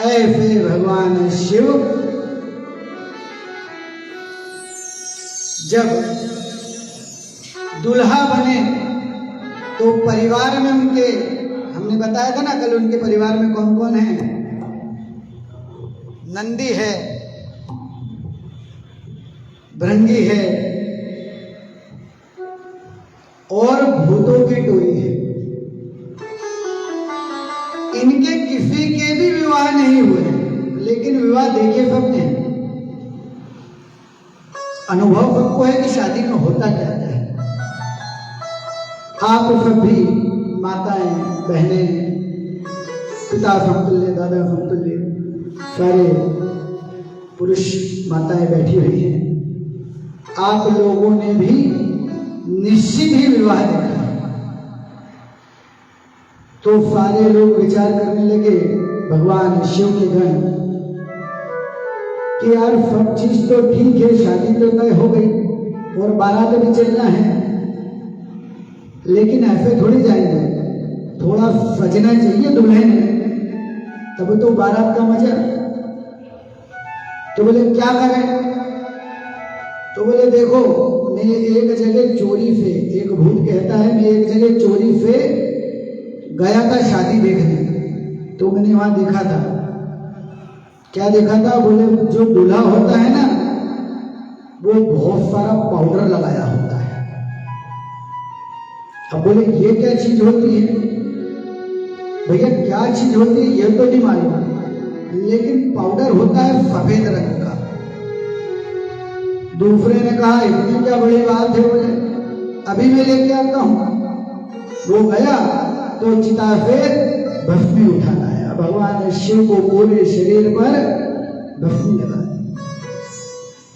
ऐसे भगवान शिव जब दुल्हा बने तो परिवार में उनके, हमने बताया था ना कल, उनके परिवार में कौन कौन है? नंदी है, भृंगी है और भूतों की टोली है। इनके किसी के भी विवाह नहीं हुए, लेकिन विवाह देखे सबने। अनुभव सबको है कि शादी में होता क्या है। आप सब भी माताएं, बहनें, पिता समतुल्य, दादा समतुल्य, सारे पुरुष माताएं बैठी हुई हैं। आप लोगों ने भी निश्चित ही विवाह देखा। तो सारे लोग विचार करने लगे, भगवान शिव के गण, कि यार सब चीज तो ठीक है, शादी तो तय हो गई और बारात भी चलना है, लेकिन ऐसे थोड़ी जाएंगे, थोड़ा सजना चाहिए दुल्हे ने, तब तो बारात का मजा। तो बोले क्या करें? तो बोले देखो, मैं एक जगह चोरी से, एक भूत कहता है, मैं एक जगह चोरी से गया था शादी देखने, तो मैंने वहां देखा था। क्या देखा था? बोले जो दूल्हा होता है ना, वो बहुत सारा पाउडर लगाया होता है। अब बोले ये क्या चीज होती है? भैया क्या चीज होती है ये तो नहीं मालूम, लेकिन पाउडर होता है सफेद रंग का। दूसरे ने कहा इतनी क्या बड़ी बात है? बोले अभी मैं लेके आता हूं। वो गया तो चिता से भस्मी उठा लाया। भगवान शिव को पूरे शरीर पर भस्मी लगा दी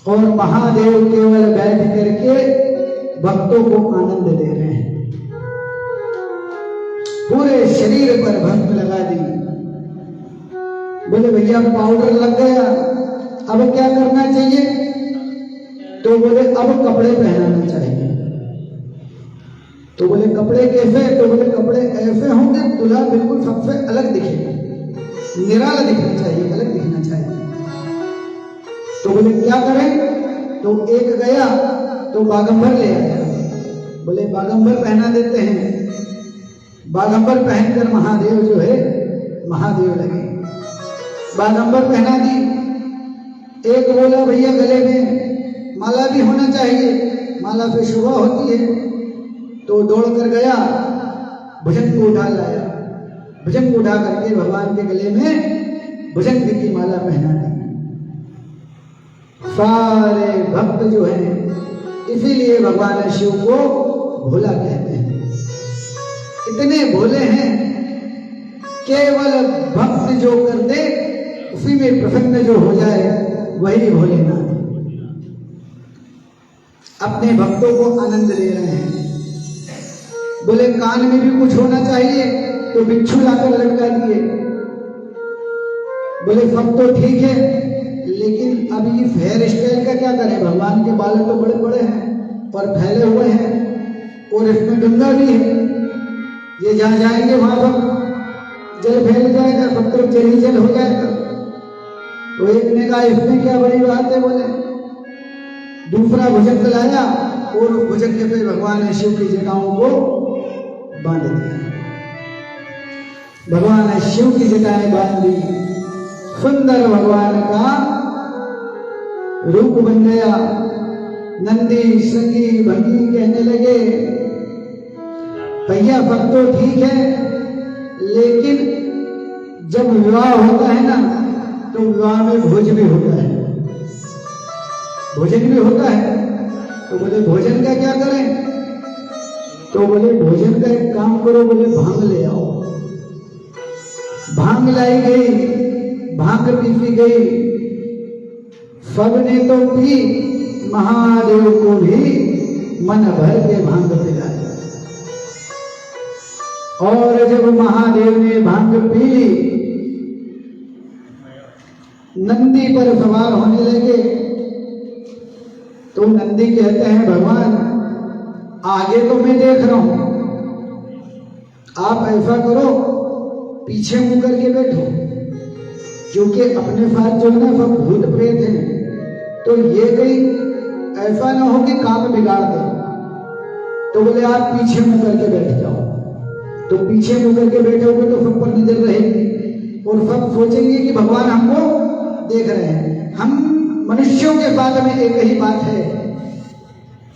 और महादेव केवल बैठ करके भक्तों को आनंद दे रहे हैं। पूरे शरीर पर भस्म लगा दी। बोले भैया पाउडर लग गया, अब क्या करना चाहिए? तो बोले अब कपड़े पहनाना चाहिए। तो बोले कपड़े कैसे? तो बोले कपड़े ऐसे होंगे दूल्हा बिल्कुल सबसे अलग दिखेगा, निराला दिखना चाहिए, अलग दिखना चाहिए। तो बोले क्या करें? तो एक गया तो बागंबर ले आया। बोले बागंबर पहना देते हैं। बागंबर पहनकर महादेव जो है महादेव लगे। बागंबर पहना दी। एक बोला भैया गले में माला भी होना चाहिए, माला से शोभा होती है। तो दौड़ कर गया, भुजंग को उठा लाया। भुजंग उठा करके भगवान के गले में भुजंग की माला पहना दी। सारे भक्त जो हैं, इसीलिए भगवान शिव को भोला कहते हैं। इतने भोले हैं, केवल भक्त जो कर दे उसी में प्रसन्न जो हो जाए वही भोलेनाथ। अपने भक्तों को आनंद ले रहे हैं। बोले कान में भी कुछ होना चाहिए, तो बिच्छू लाकर लटका दिए। बोले सब तो ठीक है, लेकिन अब इस हेयर स्टाइल का क्या करें? भगवान के बाल तो बड़े बड़े हैं और फैले हुए हैं और इसमें गंगा भी है। ये जहां जाएंगे वहां सब जल फैल जाएगा, सब तरफ जल ही जल हो जाएगा। तो एक ने कहा इसमें क्या बड़ी बात है? बोले दूसरा भुजंग लाया और भुजंग पे भगवान शिव की जटाओं को बांध दिया। भगवान शिव की जटाएं बांध दी। सुंदर भगवान का रूप बन गया। नंदी श्रृंगी भंगी कहने लगे भैया सब तो ठीक है, लेकिन जब विवाह होता है ना तो विवाह में भोज भी होता है, भोजन भी होता है। तो बोले भोजन का क्या करें? तो बोले भोजन का एक काम करो, बोले भांग ले आओ। भांग लाई गई, भांग पी गई, सबने तो पी, महादेव को भी मन भर के भांग पिलाया। और जब महादेव ने भांग पी ली, नंदी पर सवार होने लगे। तो नंदी कहते हैं भगवान आगे तो मैं देख रहा हूं, आप ऐसा करो पीछे मुंह करके बैठो, क्योंकि अपने साथ जो है ना सब भूत प्रेत हैं, तो ये कहीं ऐसा ना हो कि काम बिगाड़ दे। तो बोले आप पीछे मुंह करके बैठ जाओ। तो पीछे मुंह करके बैठोगे तो सब पर नजर रहेगी और सब सोचेंगे कि भगवान हमको देख रहे हैं। हम मनुष्यों के बाद में एक ही बात है,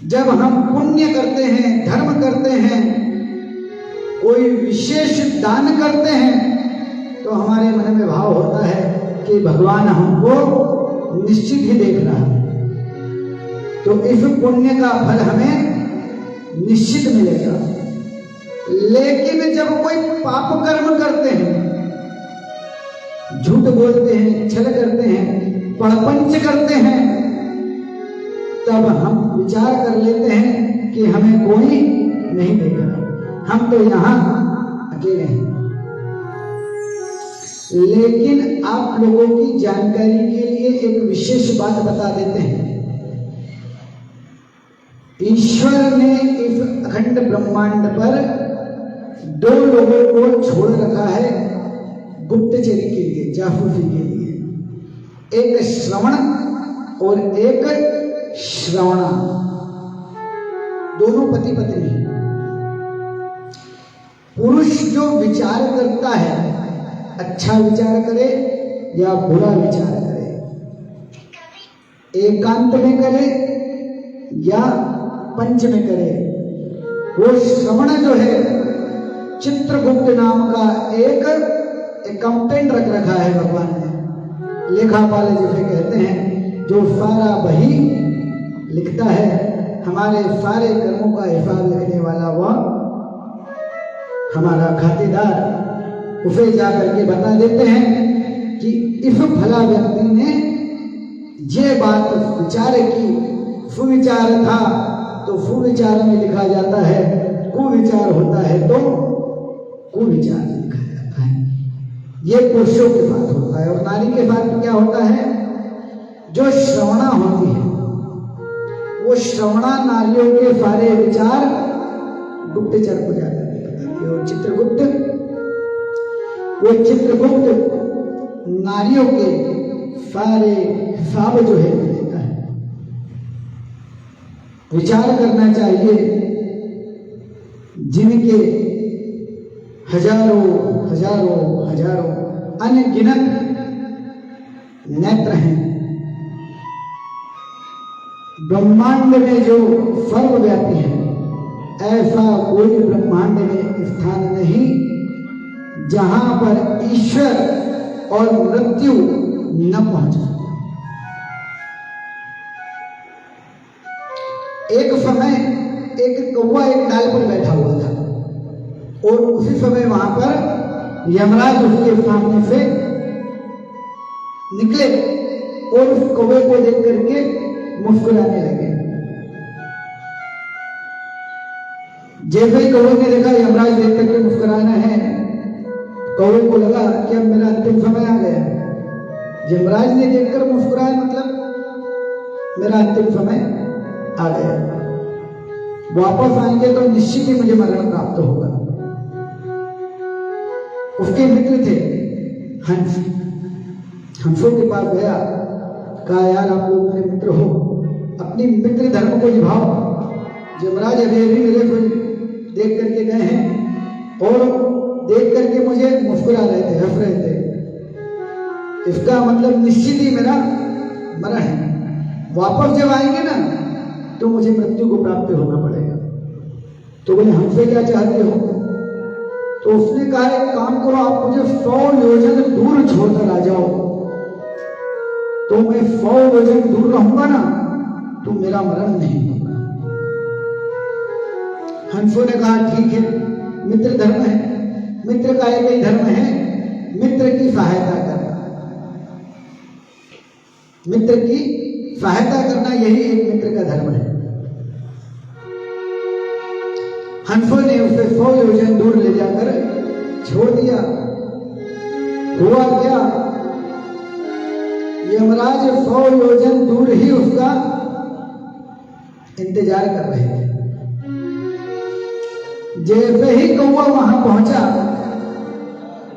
जब हम पुण्य करते हैं, धर्म करते हैं, कोई विशेष दान करते हैं, तो हमारे मन में भाव होता है कि भगवान हमको निश्चित ही देख रहा है, तो इस पुण्य का फल हमें निश्चित मिलेगा। लेकिन जब कोई पाप कर्म करते हैं, झूठ बोलते हैं, छल करते हैं, पड़पंच करते हैं, तब हम विचार कर लेते हैं कि हमें कोई नहीं देख रहा, हम तो यहां अकेले हैं। लेकिन आप लोगों की जानकारी के लिए एक विशेष बात बता देते हैं। ईश्वर ने इस अखंड ब्रह्मांड पर दो लोगों को छोड़ रखा है गुप्तचरी के लिए, जासूसी के लिए। एक श्रवण और एक श्रवणा, दोनों पति पत्नी। पुरुष जो विचार करता है, अच्छा विचार करे या बुरा विचार करे, एकांत में करे या पंच में करे, वो श्रवण जो है, चित्रगुप्त नाम का एक अकाउंटेंट रख रखा है भगवान ने, लेखापाल जिसे कहते हैं, जो सारा बही लिखता है, हमारे सारे कर्मों का हिसाब लिखने वाला वह हमारा खातेदार, उसे जाकर के बता देते हैं कि इस भला व्यक्ति ने ये बात विचार की, सुविचार था तो सुविचार में लिखा जाता है, कुविचार होता है तो कुविचार में लिखा जाता है। ये पुरुषों के साथ होता है। और नारी के साथ क्या होता है? जो श्रवणा होती है, वो श्रवणा नारियों के सारे विचार गुप्तचर को जाकर बताती है। और चित्रगुप्त, वो चित्रगुप्त नारियों के सारे हिसाब जो है देता है। विचार करना चाहिए, जिनके हजारों हजारों हजारों अनगिनत नेत्र हैं, ब्रह्मांड में जो सर्वव्यापी है, ऐसा कोई ब्रह्मांड में स्थान नहीं जहां पर ईश्वर और मृत्यु न पहुंचे। एक समय एक कौवा एक डाल पर बैठा हुआ था और उसी समय वहां पर यमराज उसके सामने से निकले और उस कौवे को देख करके मुस्कुराने लगे। जैसे ही कौवे ने देखा यमराज देख करके मुस्कुराना है, कौवे को लगा कि अब मेरा अंतिम समय आ गया। यमराज ने देखकर मुस्कुराया, मतलब मेरा अंतिम समय आ गया, वापस आएंगे तो निश्चित ही मुझे मरण प्राप्त होगा। उसके मित्र थे हंस, हंसों के पास गया, कहा यार आप लोग मेरे मित्र हो, अपनी मित्र धर्म को निभाओ। यमराज अभी मेरे को देख करके गए हैं और देख करके मुझे मुस्कुरा रहे थे, हंस रहे थे, इसका मतलब निश्चित ही मेरा मरण है। वापस जब आएंगे ना तो मुझे मृत्यु को प्राप्त होना पड़ेगा। तो बोले हमसे क्या चाहते हो? तो उसने कहा एक काम करो, आप मुझे 100 योजन दूर छोड़कर आ जाओ, तो मैं 100 योजन दूर रहूंगा ना तो मेरा मरण नहीं होगा। हंसों ने कहा ठीक है, मित्र धर्म है, मित्र का एक ही धर्म है, मित्र की सहायता करना, मित्र की सहायता करना, यही एक मित्र का धर्म है। हंसों ने उसे 100 योजन दूर ले जाकर छोड़ दिया। हुआ क्या, यमराज 100 योजन दूर ही उसका इंतजार कर रहे थे। जैसे ही कौवा वहां पहुंचा,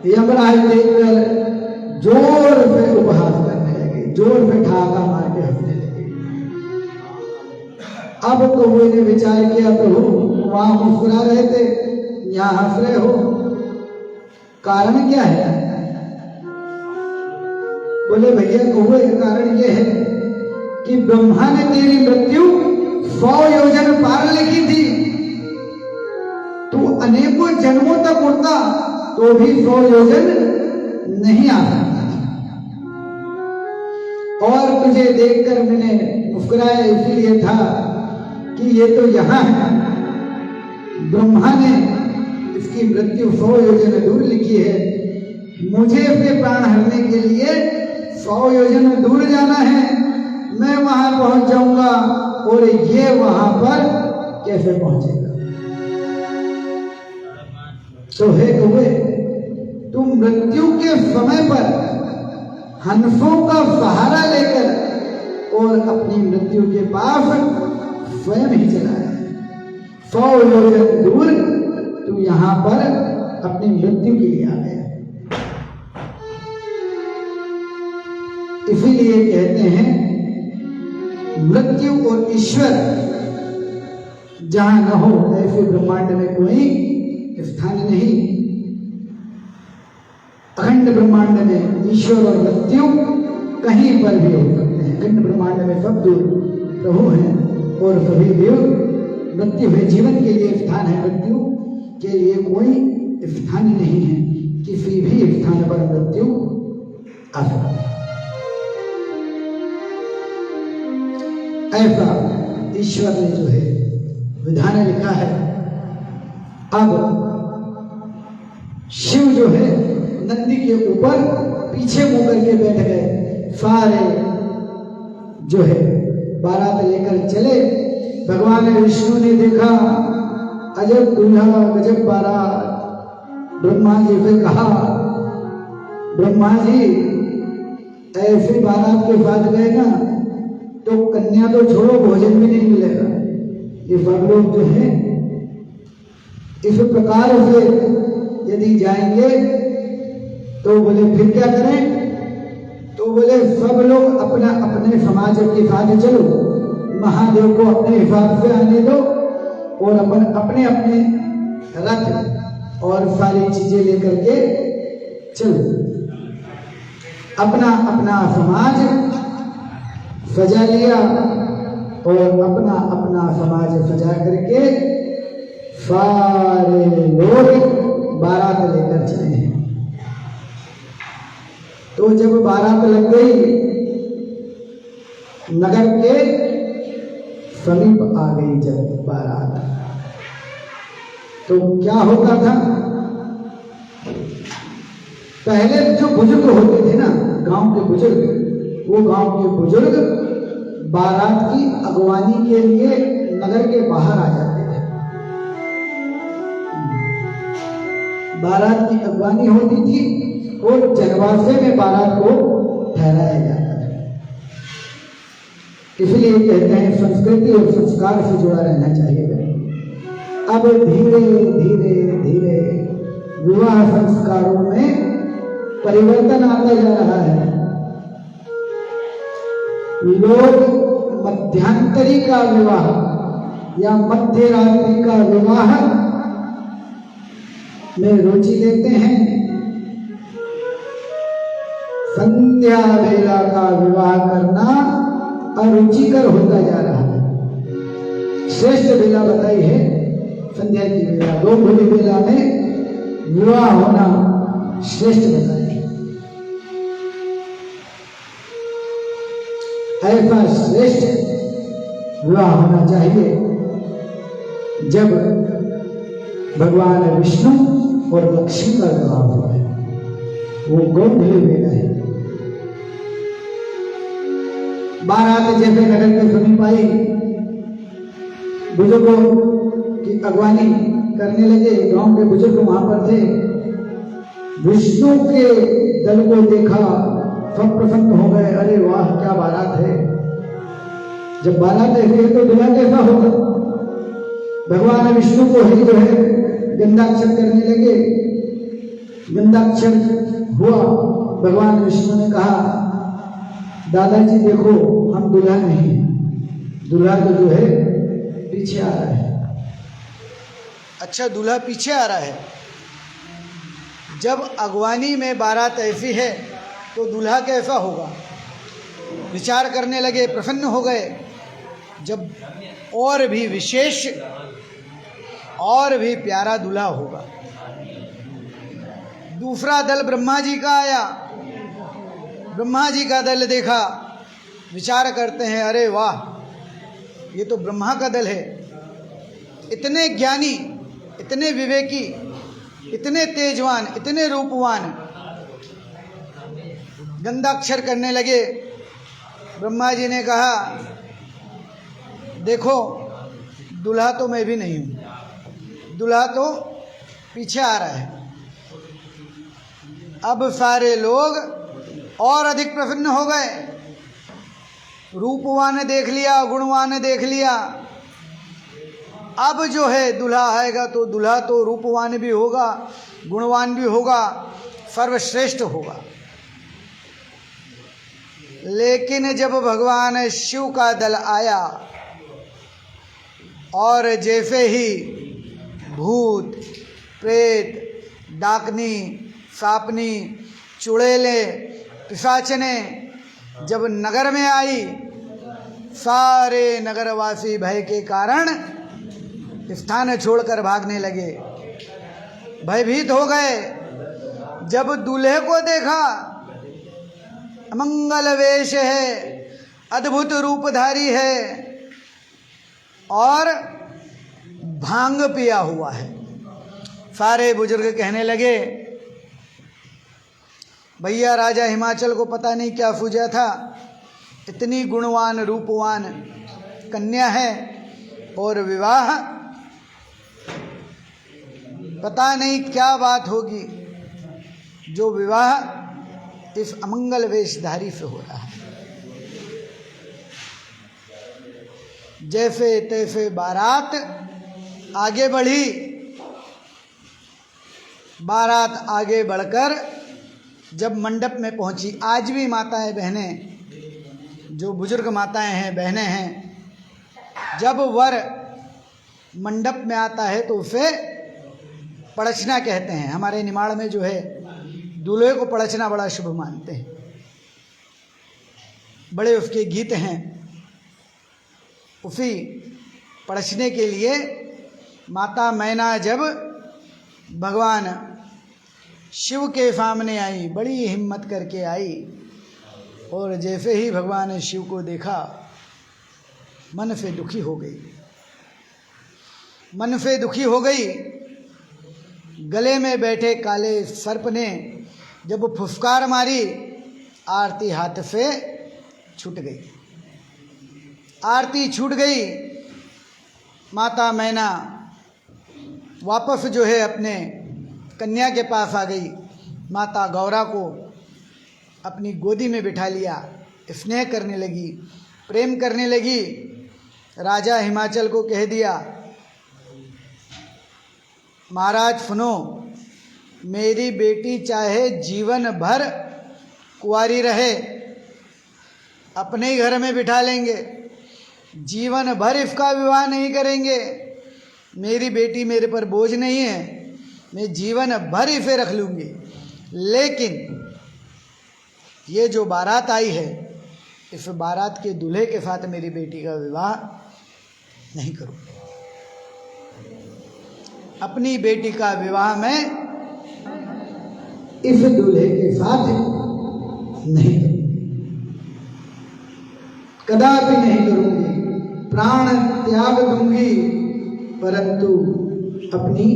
यमराज देखकर जोर से उपहास करने लगे, जोर से ठहाका मार के हंसने लगे। अब कौवे ने विचार किया, प्रभु वहां मुस्कुरा रहे थे, यहां हंस रहे हो, कारण क्या है? बोले भैया कौवे, कारण ये है कि ब्रह्मा ने तेरी मृत्यु 100 योजन पार लिखी थी, तू अनेकों जन्मों तक उड़ता तो भी 100 योजन नहीं आ सकता, और तुझे देखकर मैंने मुस्कुराया इसीलिए था कि ये तो यहां है, ब्रह्मा ने इसकी मृत्यु 100 योजन दूर लिखी है, मुझे अपने प्राण हरने के लिए 100 योजन दूर जाना है, मैं वहां पहुंच जाऊंगा और ये वहां पर कैसे पहुंचेगा? तो हे कौवे, तुम मृत्यु के समय पर हंसों का सहारा लेकर और अपनी मृत्यु के पास स्वयं ही चला है। 100 योजन दूर तू यहां पर अपनी मृत्यु के लिए आ गया। इसीलिए कहते हैं मृत्यु और ईश्वर जहां न हो ऐसे ब्रह्मांड में कोई स्थान नहीं। अखंड ब्रह्मांड में ईश्वर और मृत्यु कहीं पर भी हो सकते हैं। अखंड ब्रह्मांड में सब देव प्रभु हैं और सभी देव मृत्यु है, जीवन के लिए स्थान है, मृत्यु के लिए कोई स्थान नहीं है। किसी भी स्थान पर मृत्यु आ सकती है। ऐसा ईश्वर ने जो है विधान लिखा है। अब शिव जो है नंदी के ऊपर पीछे मुंह करके बैठ गए, सारे जो है बारात लेकर चले। भगवान विष्णु ने देखा, अजब दूल्हा गजब बारात। ब्रह्मा जी से कहा, ब्रह्मा जी ऐसे बारात के साथ गए ना तो कन्या तो छोड़ो, भोजन भी नहीं मिलेगा। ये सब लोग जो है इस प्रकार से यदि जाएंगे तो बोले फिर क्या करें? तो बोले सब लोग अपना अपने समाज के साथ चलो, महादेव को अपने हिसाब से आने दो और अपन अपने अपने रथ और सारी चीजें लेकर के चलो। अपना अपना समाज सजा लिया और अपना अपना समाज सजा करके सारे लोग बारात लेकर चले हैं। तो जब बारात लग गई, नगर के समीप आ गई जब बारात, तो क्या होता था? पहले जो बुजुर्ग होते थे ना, गांव के बुजुर्ग, वो गांव के बुजुर्ग बारात की अगवानी के लिए नगर के बाहर आ जाते थे। बारात की अगवानी होती थी और जनवासे में बारात को ठहराया जाता था। इसलिए कहते हैं संस्कृति और संस्कार से जुड़ा रहना चाहिए। अब धीरे धीरे धीरे विवाह संस्कारों में परिवर्तन आता जा रहा है। लोग मध्यांतरी का विवाह या मध्य रात्रि का विवाह में रुचि लेते हैं। संध्या बेला का विवाह करना अरुचिकर होता जा रहा है। श्रेष्ठ बेला बताई है संध्या की बेला। दो भोली बेला में विवाह होना श्रेष्ठ बताया। ऐसा श्रेष्ठ विवाह होना चाहिए जब भगवान विष्णु और लक्ष्मी का विवाह हुआ है। वो गोधली वेला है। बारात जैसे नगर के समीप आई, बुजुर्गों की अगवानी करने लगे। गांव के बुजुर्ग वहां पर थे। विष्णु के दल को देखा, सब प्रसन्न हो गए। अरे वाह, क्या बारात है। जब बारात ऐसी है तो दूल्हा कैसा होगा। भगवान विष्णु को ही जो है गंधाक्षर करने लगे। गंधाक्षर हुआ। भगवान विष्णु ने कहा, दादाजी देखो, हम दूल्हा नहीं, दूल्हा तो जो है पीछे आ रहा है। अच्छा, दूल्हा पीछे आ रहा है। जब अगवानी में बारात ऐसी है तो दूल्हा कैसा होगा। विचार करने लगे, प्रसन्न हो गए। जब और भी विशेष और भी प्यारा दूल्हा होगा। दूसरा दल ब्रह्मा जी का आया। ब्रह्मा जी का दल देखा, विचार करते हैं, अरे वाह, ये तो ब्रह्मा का दल है। इतने ज्ञानी, इतने विवेकी, इतने तेजवान, इतने रूपवान। गंधाक्षर करने लगे। ब्रह्मा जी ने कहा, देखो, दूल्हा तो मैं भी नहीं हूं, दूल्हा तो पीछे आ रहा है। अब सारे लोग और अधिक प्रसन्न हो गए। रूपवान ने देख लिया, गुणवान ने देख लिया। अब जो है दूल्हा आएगा तो दूल्हा तो रूपवान भी होगा, गुणवान भी होगा, सर्वश्रेष्ठ होगा। लेकिन जब भगवान शिव का दल आया और जैसे ही भूत, प्रेत, डाकनी, सापनी, चुड़ैले, पिशाचने जब नगर में आई, सारे नगरवासी भय के कारण स्थान छोड़कर भागने लगे, भयभीत हो गए। जब दूल्हे को देखा, अमंगल वेश है, अद्भुत रूपधारी है और भांग पिया हुआ है। सारे बुजुर्ग कहने लगे, भैया राजा हिमाचल को पता नहीं क्या सूझा था, इतनी गुणवान रूपवान कन्या है और विवाह पता नहीं क्या बात होगी, जो विवाह इस अमंगल वेशधारी से हो रहा है। जैसे तैसे बारात आगे बढ़ी। बारात आगे बढ़कर जब मंडप में पहुंची, आज भी माताएं बहनें, जो बुजुर्ग माताएं हैं, बहनें हैं, जब वर मंडप में आता है तो उसे पड़चना कहते हैं। हमारे निमाड़ में जो है दूल्हे को पड़चना बड़ा शुभ मानते हैं, बड़े उसके गीत हैं। उसी पड़चने के लिए माता मैना जब भगवान शिव के सामने आई, बड़ी हिम्मत करके आई, और जैसे ही भगवान ने शिव को देखा, मन से दुखी हो गई। मन से दुखी हो गई। गले में बैठे काले सर्प ने जब फुफकार मारी, आरती हाथ से छूट गई। आरती छूट गई। माता मैना वापस जो है अपने कन्या के पास आ गई। माता गौरा को अपनी गोदी में बिठा लिया, स्नेह करने लगी, प्रेम करने लगी। राजा हिमाचल को कह दिया, महाराज सुनो, मेरी बेटी चाहे जीवन भर कुंवारी रहे, अपने ही घर में बिठा लेंगे, जीवन भर इसका विवाह नहीं करेंगे। मेरी बेटी मेरे पर बोझ नहीं है, मैं जीवन भर इसे रख लूँगी। लेकिन ये जो बारात आई है, इस बारात के दूल्हे के साथ मेरी बेटी का विवाह नहीं करूँगी। अपनी बेटी का विवाह मैं इस दूल्हे के साथ नहीं करूंगी, कदापि नहीं करूंगी, प्राण त्याग दूंगी, परंतु अपनी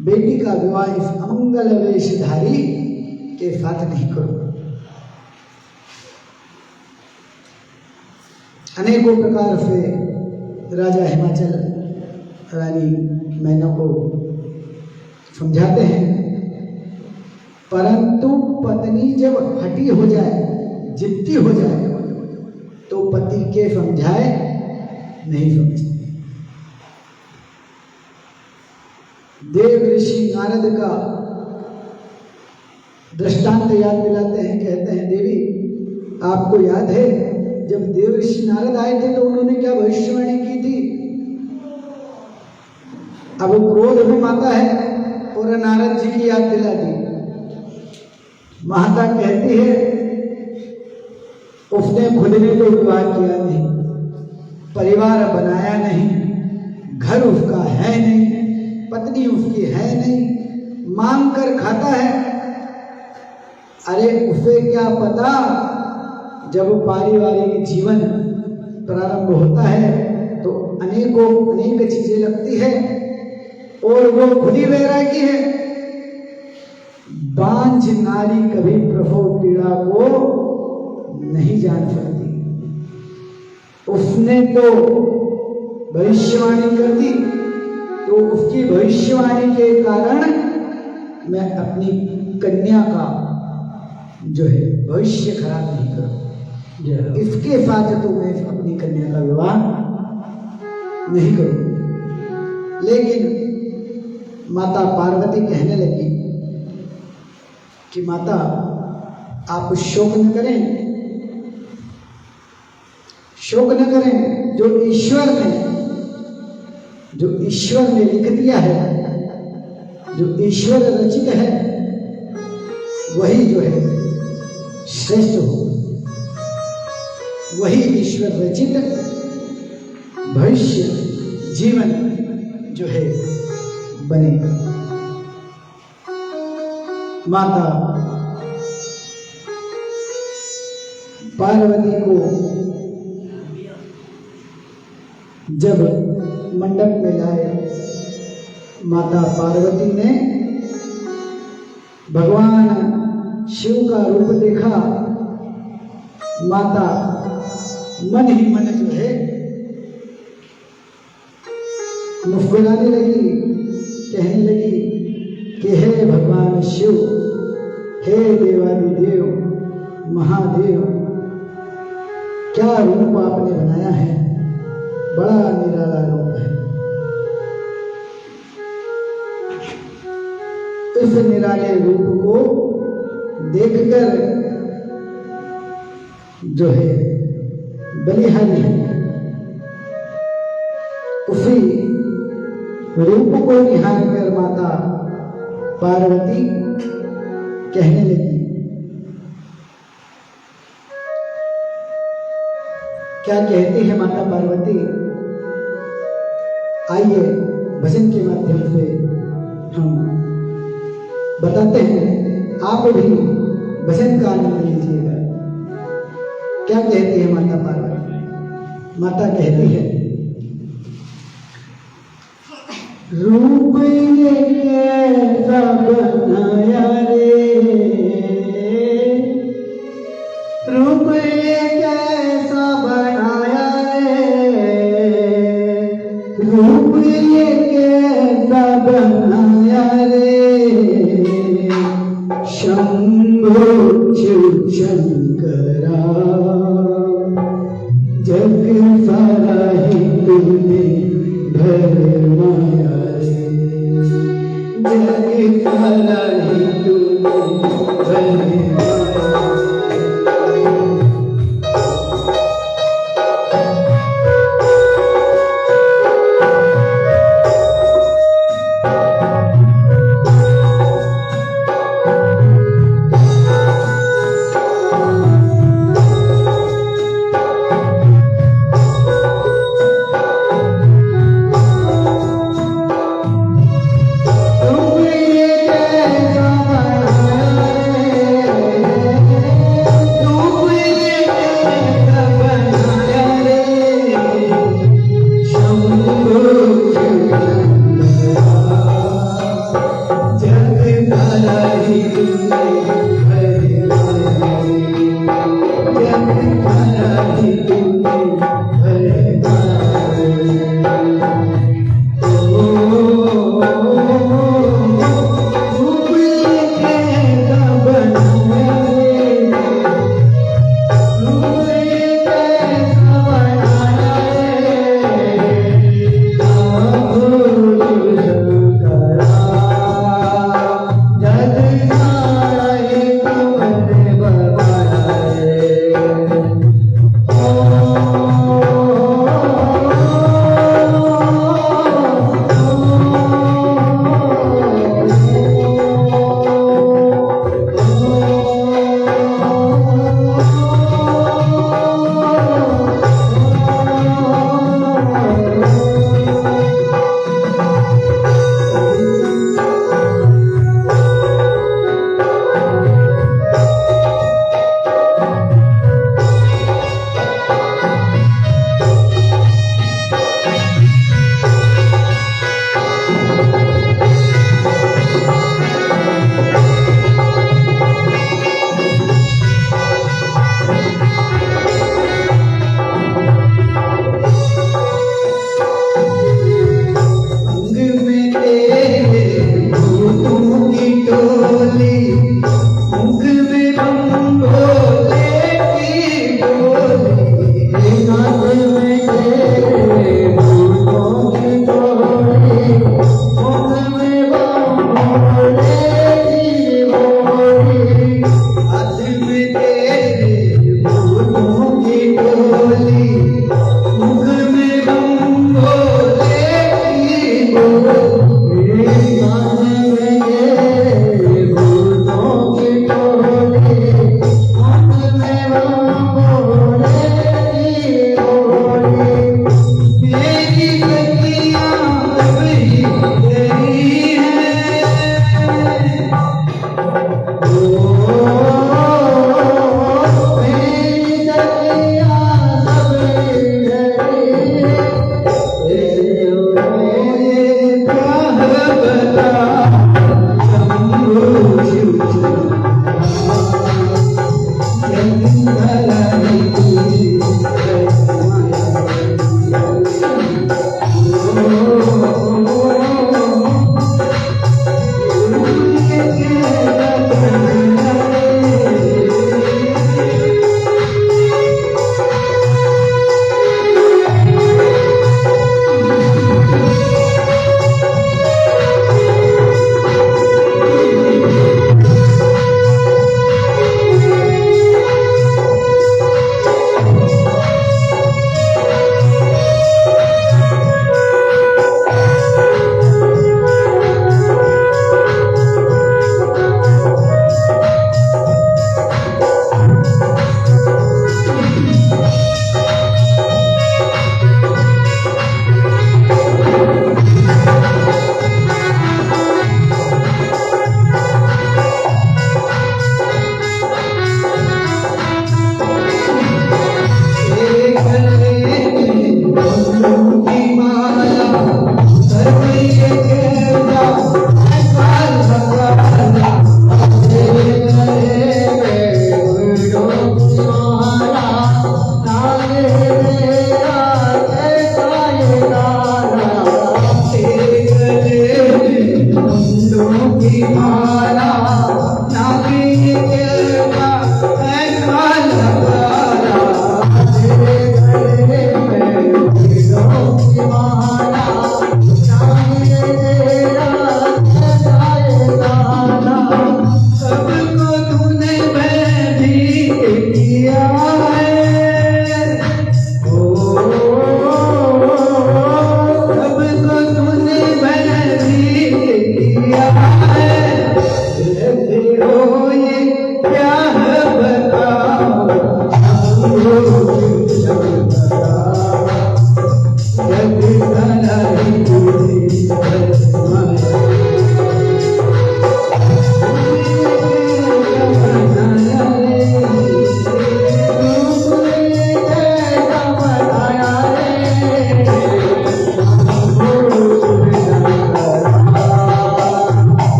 बेटी का विवाह इस अमंगल वेशधारी के साथ नहीं करूंगा। अनेकों प्रकार से राजा हिमाचल रानी मैना को समझाते हैं, परंतु पत्नी जब हठी हो जाए, जिद्दी हो जाए, तो पति के समझाए नहीं समझते। देव ऋषि नारद का दृष्टांत याद दिलाते हैं, कहते हैं देवी आपको याद है जब देव ऋषि नारद आए थे तो उन्होंने क्या भविष्यवाणी की थी। अब क्रोध में माता है और नारद जी की याद दिला दी। माता कहती है उसने खुद ने तो विवाह किया नहीं, परिवार बनाया नहीं, घर उसका है नहीं, पत्नी उसकी है नहीं, मांग कर खाता है। अरे उसे क्या पता जब पारिवारिक जीवन प्रारंभ होता है तो अनेक चीजें लगती है और वो खुद ही वैरागी है। बांझ नारी कभी प्रसव पीड़ा को नहीं जान सकती। उसने तो भविष्यवाणी कर दी, तो उसकी भविष्यवाणी के कारण मैं अपनी कन्या का जो है भविष्य खराब नहीं करूं। इसके साथ तो मैं अपनी कन्या का विवाह नहीं करूं। लेकिन माता पार्वती कहने लगी कि माता आप शोक न करें, शोक न करें। जो ईश्वर ने लिख दिया है, जो ईश्वर रचित है वही जो है श्रेष्ठ हो, वही ईश्वर रचित भविष्य जीवन जो है बनेगा। माता पार्वती को जब मंडप में लाए, माता पार्वती ने भगवान शिव का रूप देखा। माता मन ही मन जो है मुस्कुराने लगी, कहने लगी कि हे भगवान शिव, हे देवादिदेव महादेव, क्या रूप आपने बनाया है, बड़ा निराला रूप है। इस निराले रूप को देखकर जो है बलिहारी है, उसी रूप को निहार कर माता पार्वती कहने लगी। क्या कहती है माता पार्वती? आइए भजन के माध्यम से हम बताते हैं, आप भी भजन का आनंद लीजिएगा। क्या कहती है माता पार्वती? माता कहती है, रूप ये कैसा बनाया रे, रूप ये कैसा बनाया रे, रूप ये कैसा बनाया रे, शंभो शिव शंकरा, जग सारा ही तूने भरमाया रे, जग सारा ही तूने भरमाया। रूप ये कैसा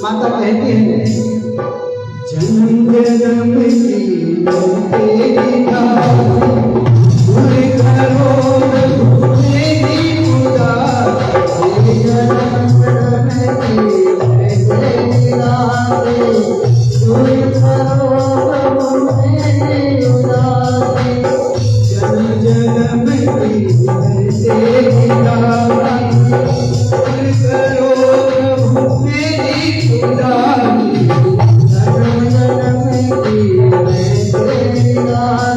माता कहती है जन्म जन्म की तेरी Hare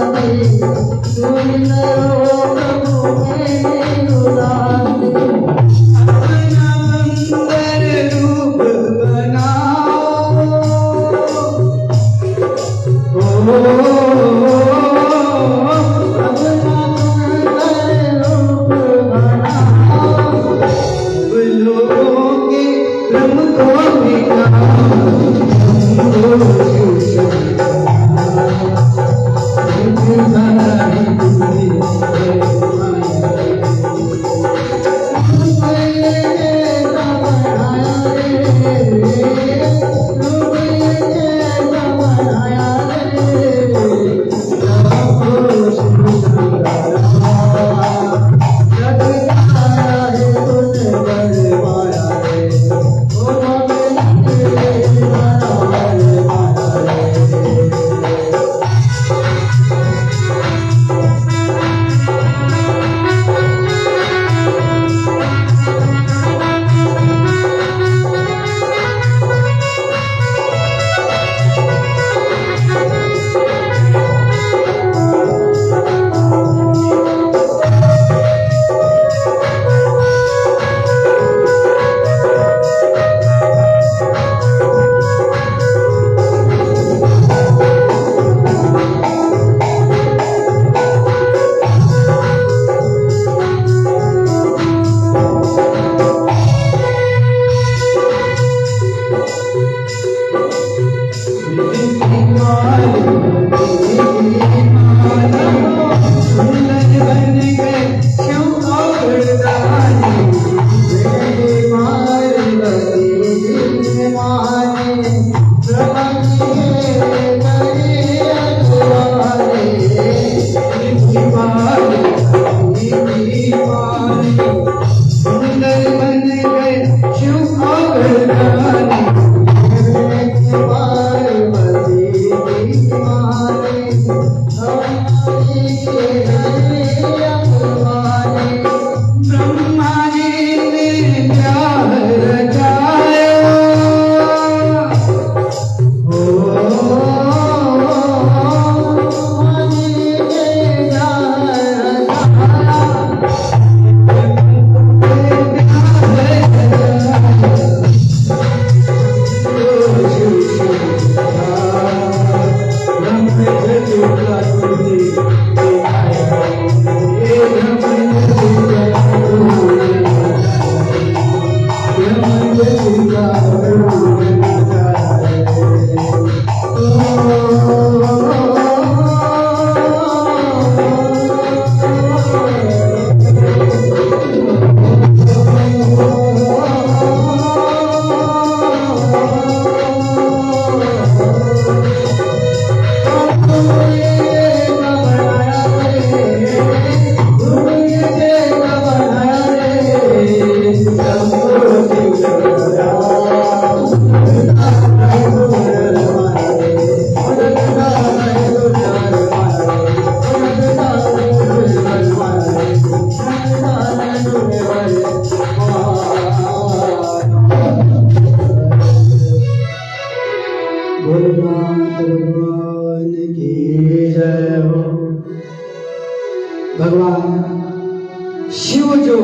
भगवान शिव जो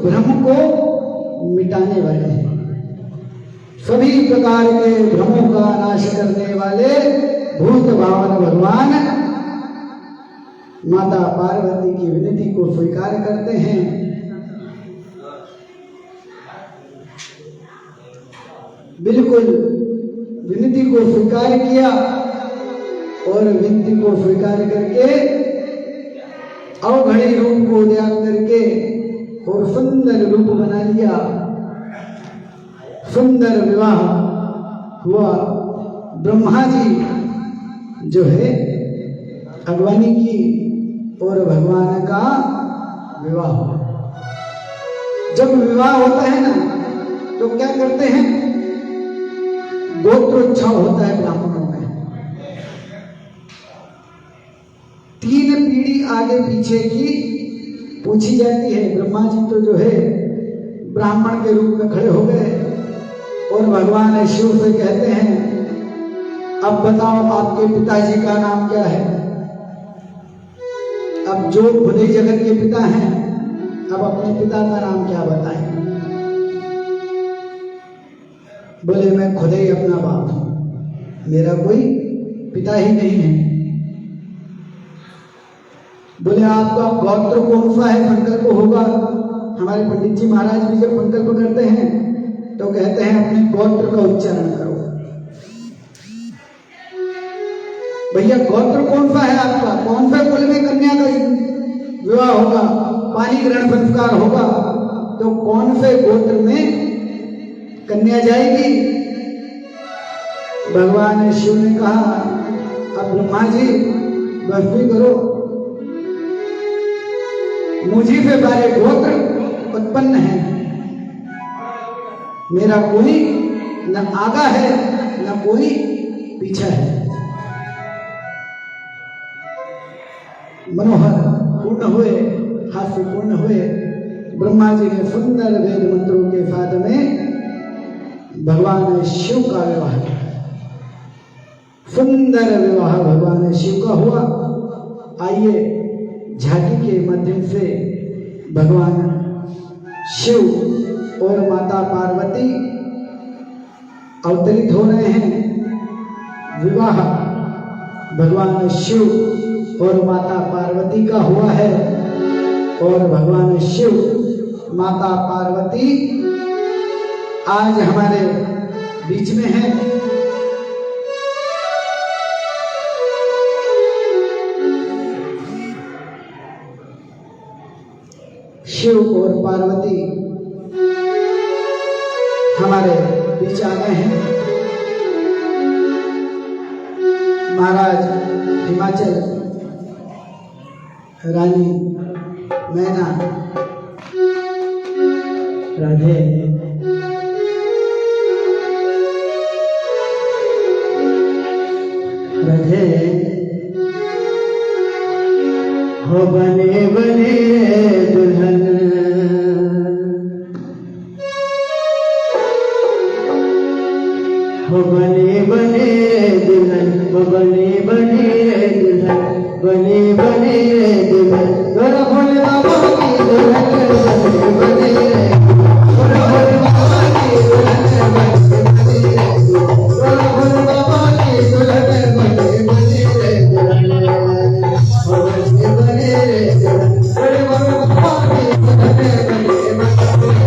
भ्रम को मिटाने वाले हैं, सभी प्रकार के भ्रमों का नाश करने वाले भूत भावन भगवान माता पार्वती की विनती को स्वीकार करते हैं। बिल्कुल विनती को स्वीकार किया और विनती को स्वीकार करके अवघड़ी रूप को ध्यान करके और सुंदर रूप बना लिया। सुंदर विवाह हुआ। ब्रह्मा जी जो है अगवानी की और भगवान का विवाह हुआ। जब विवाह होता है ना तो क्या करते हैं, गोत्रोत्सव होता है ब्राह्मणों में। 3 पीढ़ी आगे पीछे की पूछी जाती है। ब्रह्मा जी तो जो है ब्राह्मण के रूप में खड़े हो गए और भगवान शिव से कहते हैं, अब बताओ आपके पिताजी का नाम क्या है। अब जो खुदे जगत के पिता हैं, अब अपने पिता का नाम क्या बताएं। बोले मैं खुद ही अपना बाप हूं, मेरा कोई पिता ही नहीं है। बोले आपका गोत्र कौन सा है, संकल्प होगा। हमारे पंडित जी महाराज भी जब संकल्प करते हैं तो कहते हैं अपने गोत्र का उच्चारण करो। भैया गोत्र कौन सा है आपका, कौन से कुल में कन्या का विवाह होगा, पानी ग्रहण संस्कार होगा, तो कौन से गोत्र में कन्या जाएगी। भगवान शिव ने कहा अब ब्रह्मा जी बस भी करो, मुझी से सारे गोत्र उत्पन्न है, मेरा कोई न आगा है न कोई पीछा है। मनोहर पूर्ण हुए, हास्य पूर्ण हुए। ब्रह्मा जी ने सुंदर वेद मंत्रों के साथ में भगवान शिव का विवाह किया। सुंदर विवाह भगवान शिव का हुआ। आइए झांकी के माध्यम से भगवान शिव और माता पार्वती अवतरित हो रहे हैं। विवाह भगवान शिव और माता पार्वती का हुआ है और भगवान शिव माता पार्वती आज हमारे बीच में है। शिव और पार्वती हमारे बीच आ गए हैं। महाराज हिमाचल, रानी मैना, राधे राधे हो बने बने दुल्हन, हो बने बने दुल्हन, हो बने बने दुल्हन, बने बने दुल्हन, गोरा भोले बाबा की दुल्हन, बने बने गोरा भोले बाबा की दुल्हन, बने बने गोरा भोले बाबा की दुल्हन, बने बने दुल्हन, हो बने बने दुल्हन, गोरा भोले बाबा की दुल्हन, बने बने।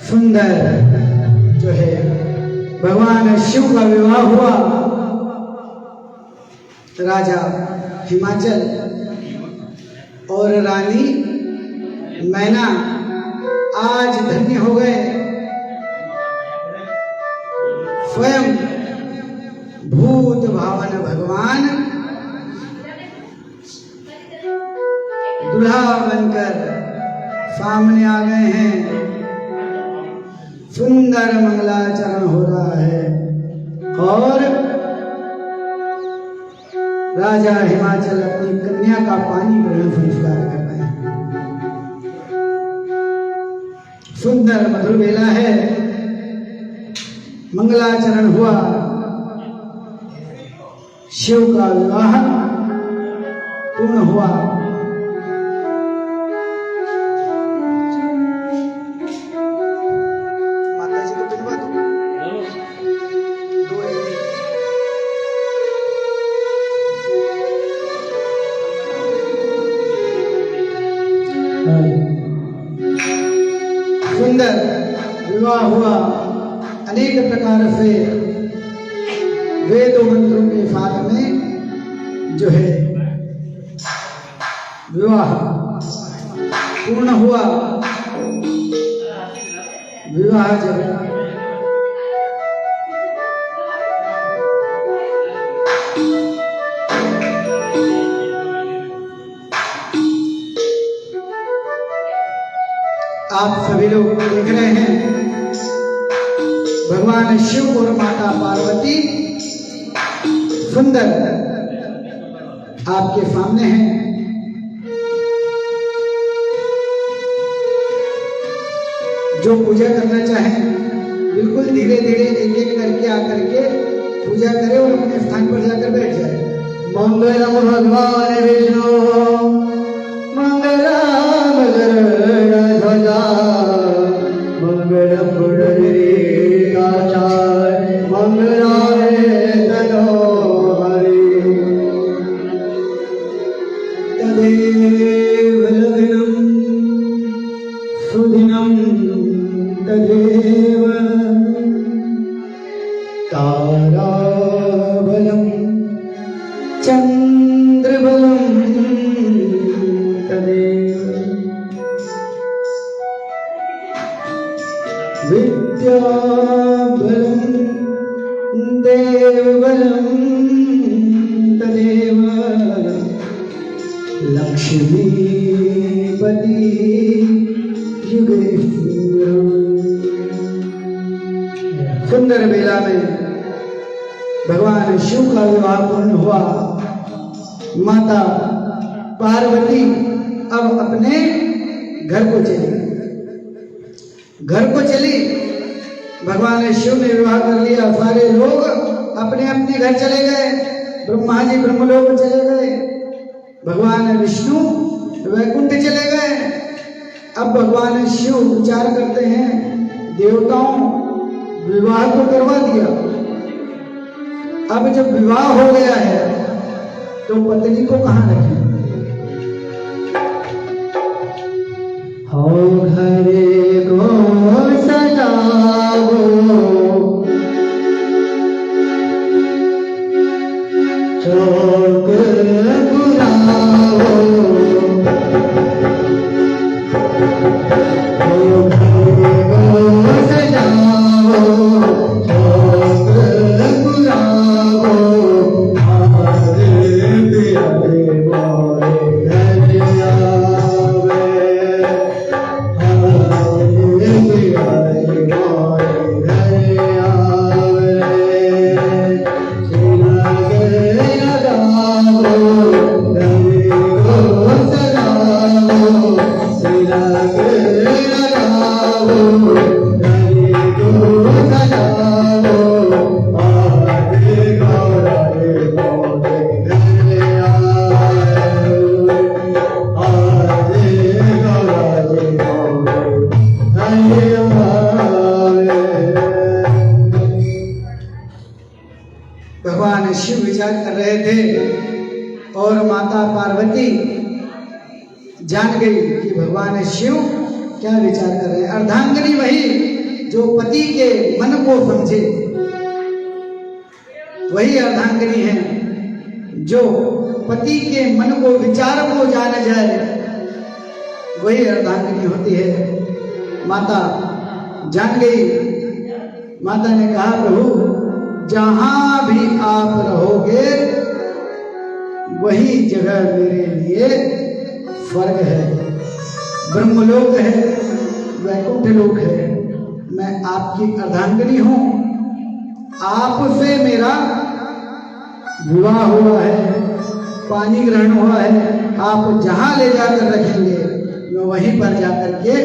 सुंदर जो है भगवान शिव का विवाह हुआ। राजा हिमाचल और रानी मैना आज धन्य हो गए स्वयं भूत भावन भगवान दूल्हा बनकर सामने आ गए हैं। सुंदर मंगलाचरण हो रहा है और राजा हिमाचल अपनी कन्या का पानी ग्रहण संस्कार कर रहे हैं। सुंदर मधुर बेला है, मंगलाचरण हुआ, शिव का विवाह पूर्ण हुआ। माता जी को पिलवा दो। सुंदर विवाह हुआ, अनेक प्रकार से वेदों मंत्रों के साथ में जो है विवाह पूर्ण हुआ। विवाह जब आप सभी लोग देख रहे हैं, भगवान शिव और माता पार्वती सुंदर आपके सामने हैं। जो पूजा करना चाहें बिल्कुल धीरे धीरे एक एक करके आकर के पूजा करें और अपने स्थान पर जाकर बैठ जाए। मंगलम भगवान विष्णु मंगलम गरुड़ध्वजा मंगलम पुंडरीकाक्ष मंगलाय तनोहरि तदेव लग्नं सुदिनं तदेव ताराबलं चंद्रबलं तदेव विद्याबलं देवबलं तदेव लक्ष्मीपति युगेश्वर। सुंदर बेला में भगवान शिव का विवाह पूर्ण हुआ। माता पार्वती अब अपने घर को चली। घर को चली, भगवान शिव ने विवाह कर लिया। सारे लोग अपने अपने घर चले गए। ब्रह्मा जी ब्रह्मलोक चले गए, भगवान विष्णु वैकुंठ चले गए। अब भगवान शिव विचार करते हैं, देवताओं विवाह तो करवा दिया, अब जब विवाह हो गया है तो पत्नी को कहाँ रखें? हो घरे को सजाओ चौक बुलाओ, हो घरे को सजाओ चौक बुलाओ, हमारे प्यारे मोरे घर आवे, हमारे प्यारे मोरे घर आवे। भगवान शिव विचार कर रहे थे और माता पार्वती जान गई कि भगवान शिव क्या विचार कर रहे हैं। अर्धांगिनी वही जो पति के मन को समझे, वही अर्धांगिनी है जो पति के मन को विचार को जान जाए, वही अर्धांगिनी होती है। माता जान गई। माता ने कहा प्रभु जहां भी आप रहोगे वही जगह मेरे लिए स्वर्ग है, ब्रह्मलोक है, वैकुंठ लोक है। मैं आपकी अर्धांगिनी हूं, आपसे मेरा विवाह हुआ है, पानी ग्रहण हुआ है। आप जहां ले जाकर रखेंगे मैं वहीं पर जाकर के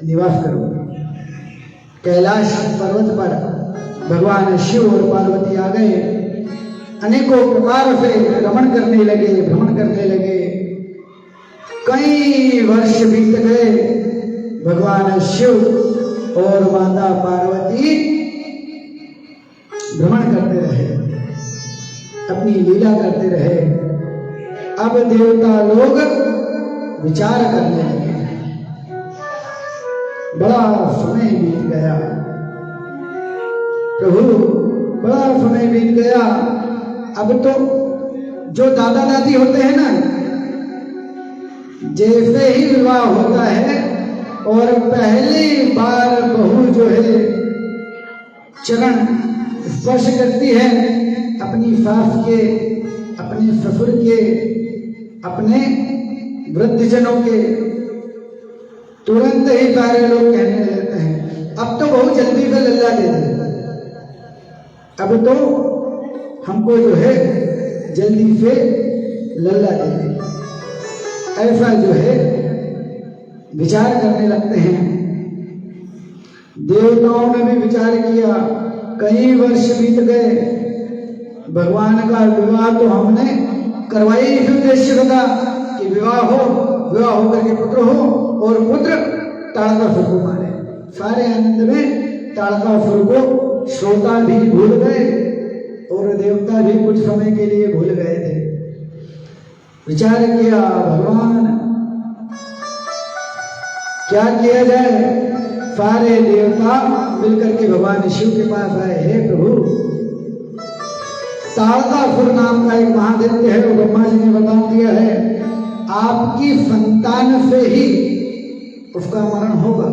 निवास करूंगा। कैलाश पर्वत पर भगवान शिव और पार्वती आ गए, अनेकों प्रकार से रमण करने लगे, भ्रमण करने लगे। कई वर्ष बीत गए। भगवान शिव और माता पार्वती भ्रमण करते रहे, अपनी लीला करते रहे। अब देवता लोग विचार करने लगे। बड़ा समय बीत गया प्रभु, बड़ा समय बीत गया। अब तो जो दादा दादी होते हैं ना, जैसे ही विवाह होता है और पहली बार बहू जो है चरण स्पर्श करती है अपनी सास के, अपने ससुर के, अपने वृद्धजनों के, तुरंत ही सारे लोग कहने लगते हैं अब तो बहुत जल्दी से लल्ला दे दे, अब तो हमको जो है जल्दी से लल्ला दे दे। ऐसा जो है विचार करने लगते हैं। देवताओं ने भी विचार किया, कई वर्ष बीत गए, भगवान का विवाह तो हमने करवाई ही उद्देश्य था कि विवाह हो, विवाह होकर के पुत्र हो और पुत्र ताड़कासुर को मारे। सारे आनंद में ताड़कासुर को श्रोता भी भूल गए और देवता भी कुछ समय के लिए भूल गए थे। विचार किया भगवान क्या किया जाए। सारे देवता मिलकर के भगवान शिव के पास आए, हे प्रभु ताड़कासुर नाम का एक महादैत्य है, वो ब्रह्मा जी ने बता दिया है, आपकी संतान से ही उसका मरण होगा।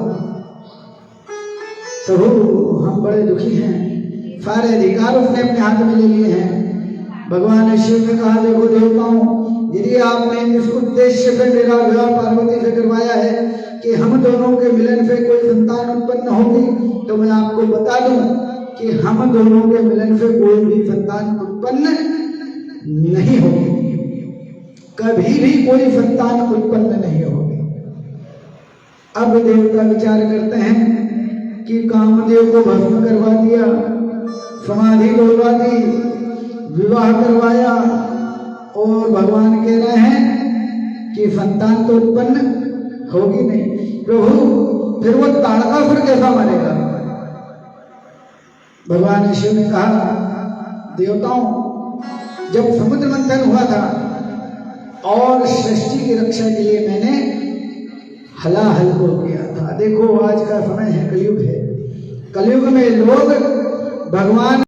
प्रभु हम बड़े दुखी हैं, सारे अधिकार उसने अपने हाथ में ले लिए हैं। भगवान शिव ने कहा देखो देवताओं, यदि आपने इस उद्देश्य से मेरा विवाह पार्वती से करवाया है कि हम दोनों के मिलन से कोई संतान उत्पन्न होगी, तो मैं आपको बता दूं कि हम दोनों के मिलन से कोई भी संतान उत्पन्न नहीं होगी, कभी भी कोई संतान उत्पन्न नहीं होगी। अब देवता विचार करते हैं कि कामदेव को भस्म करवा दिया, समाधि तोड़वा दी, विवाह करवाया और भगवान कह रहे हैं कि संतान तो उत्पन्न होगी नहीं। प्रभु फिर वो ताड़कासुर कैसा मरेगा। भगवान शिव ने कहा देवताओं, जब समुद्र मंथन हुआ था और सृष्टि की रक्षा के लिए मैंने हलाहल को किया था, देखो आज का समय है, कलयुग है, कलयुग में लोग भगवान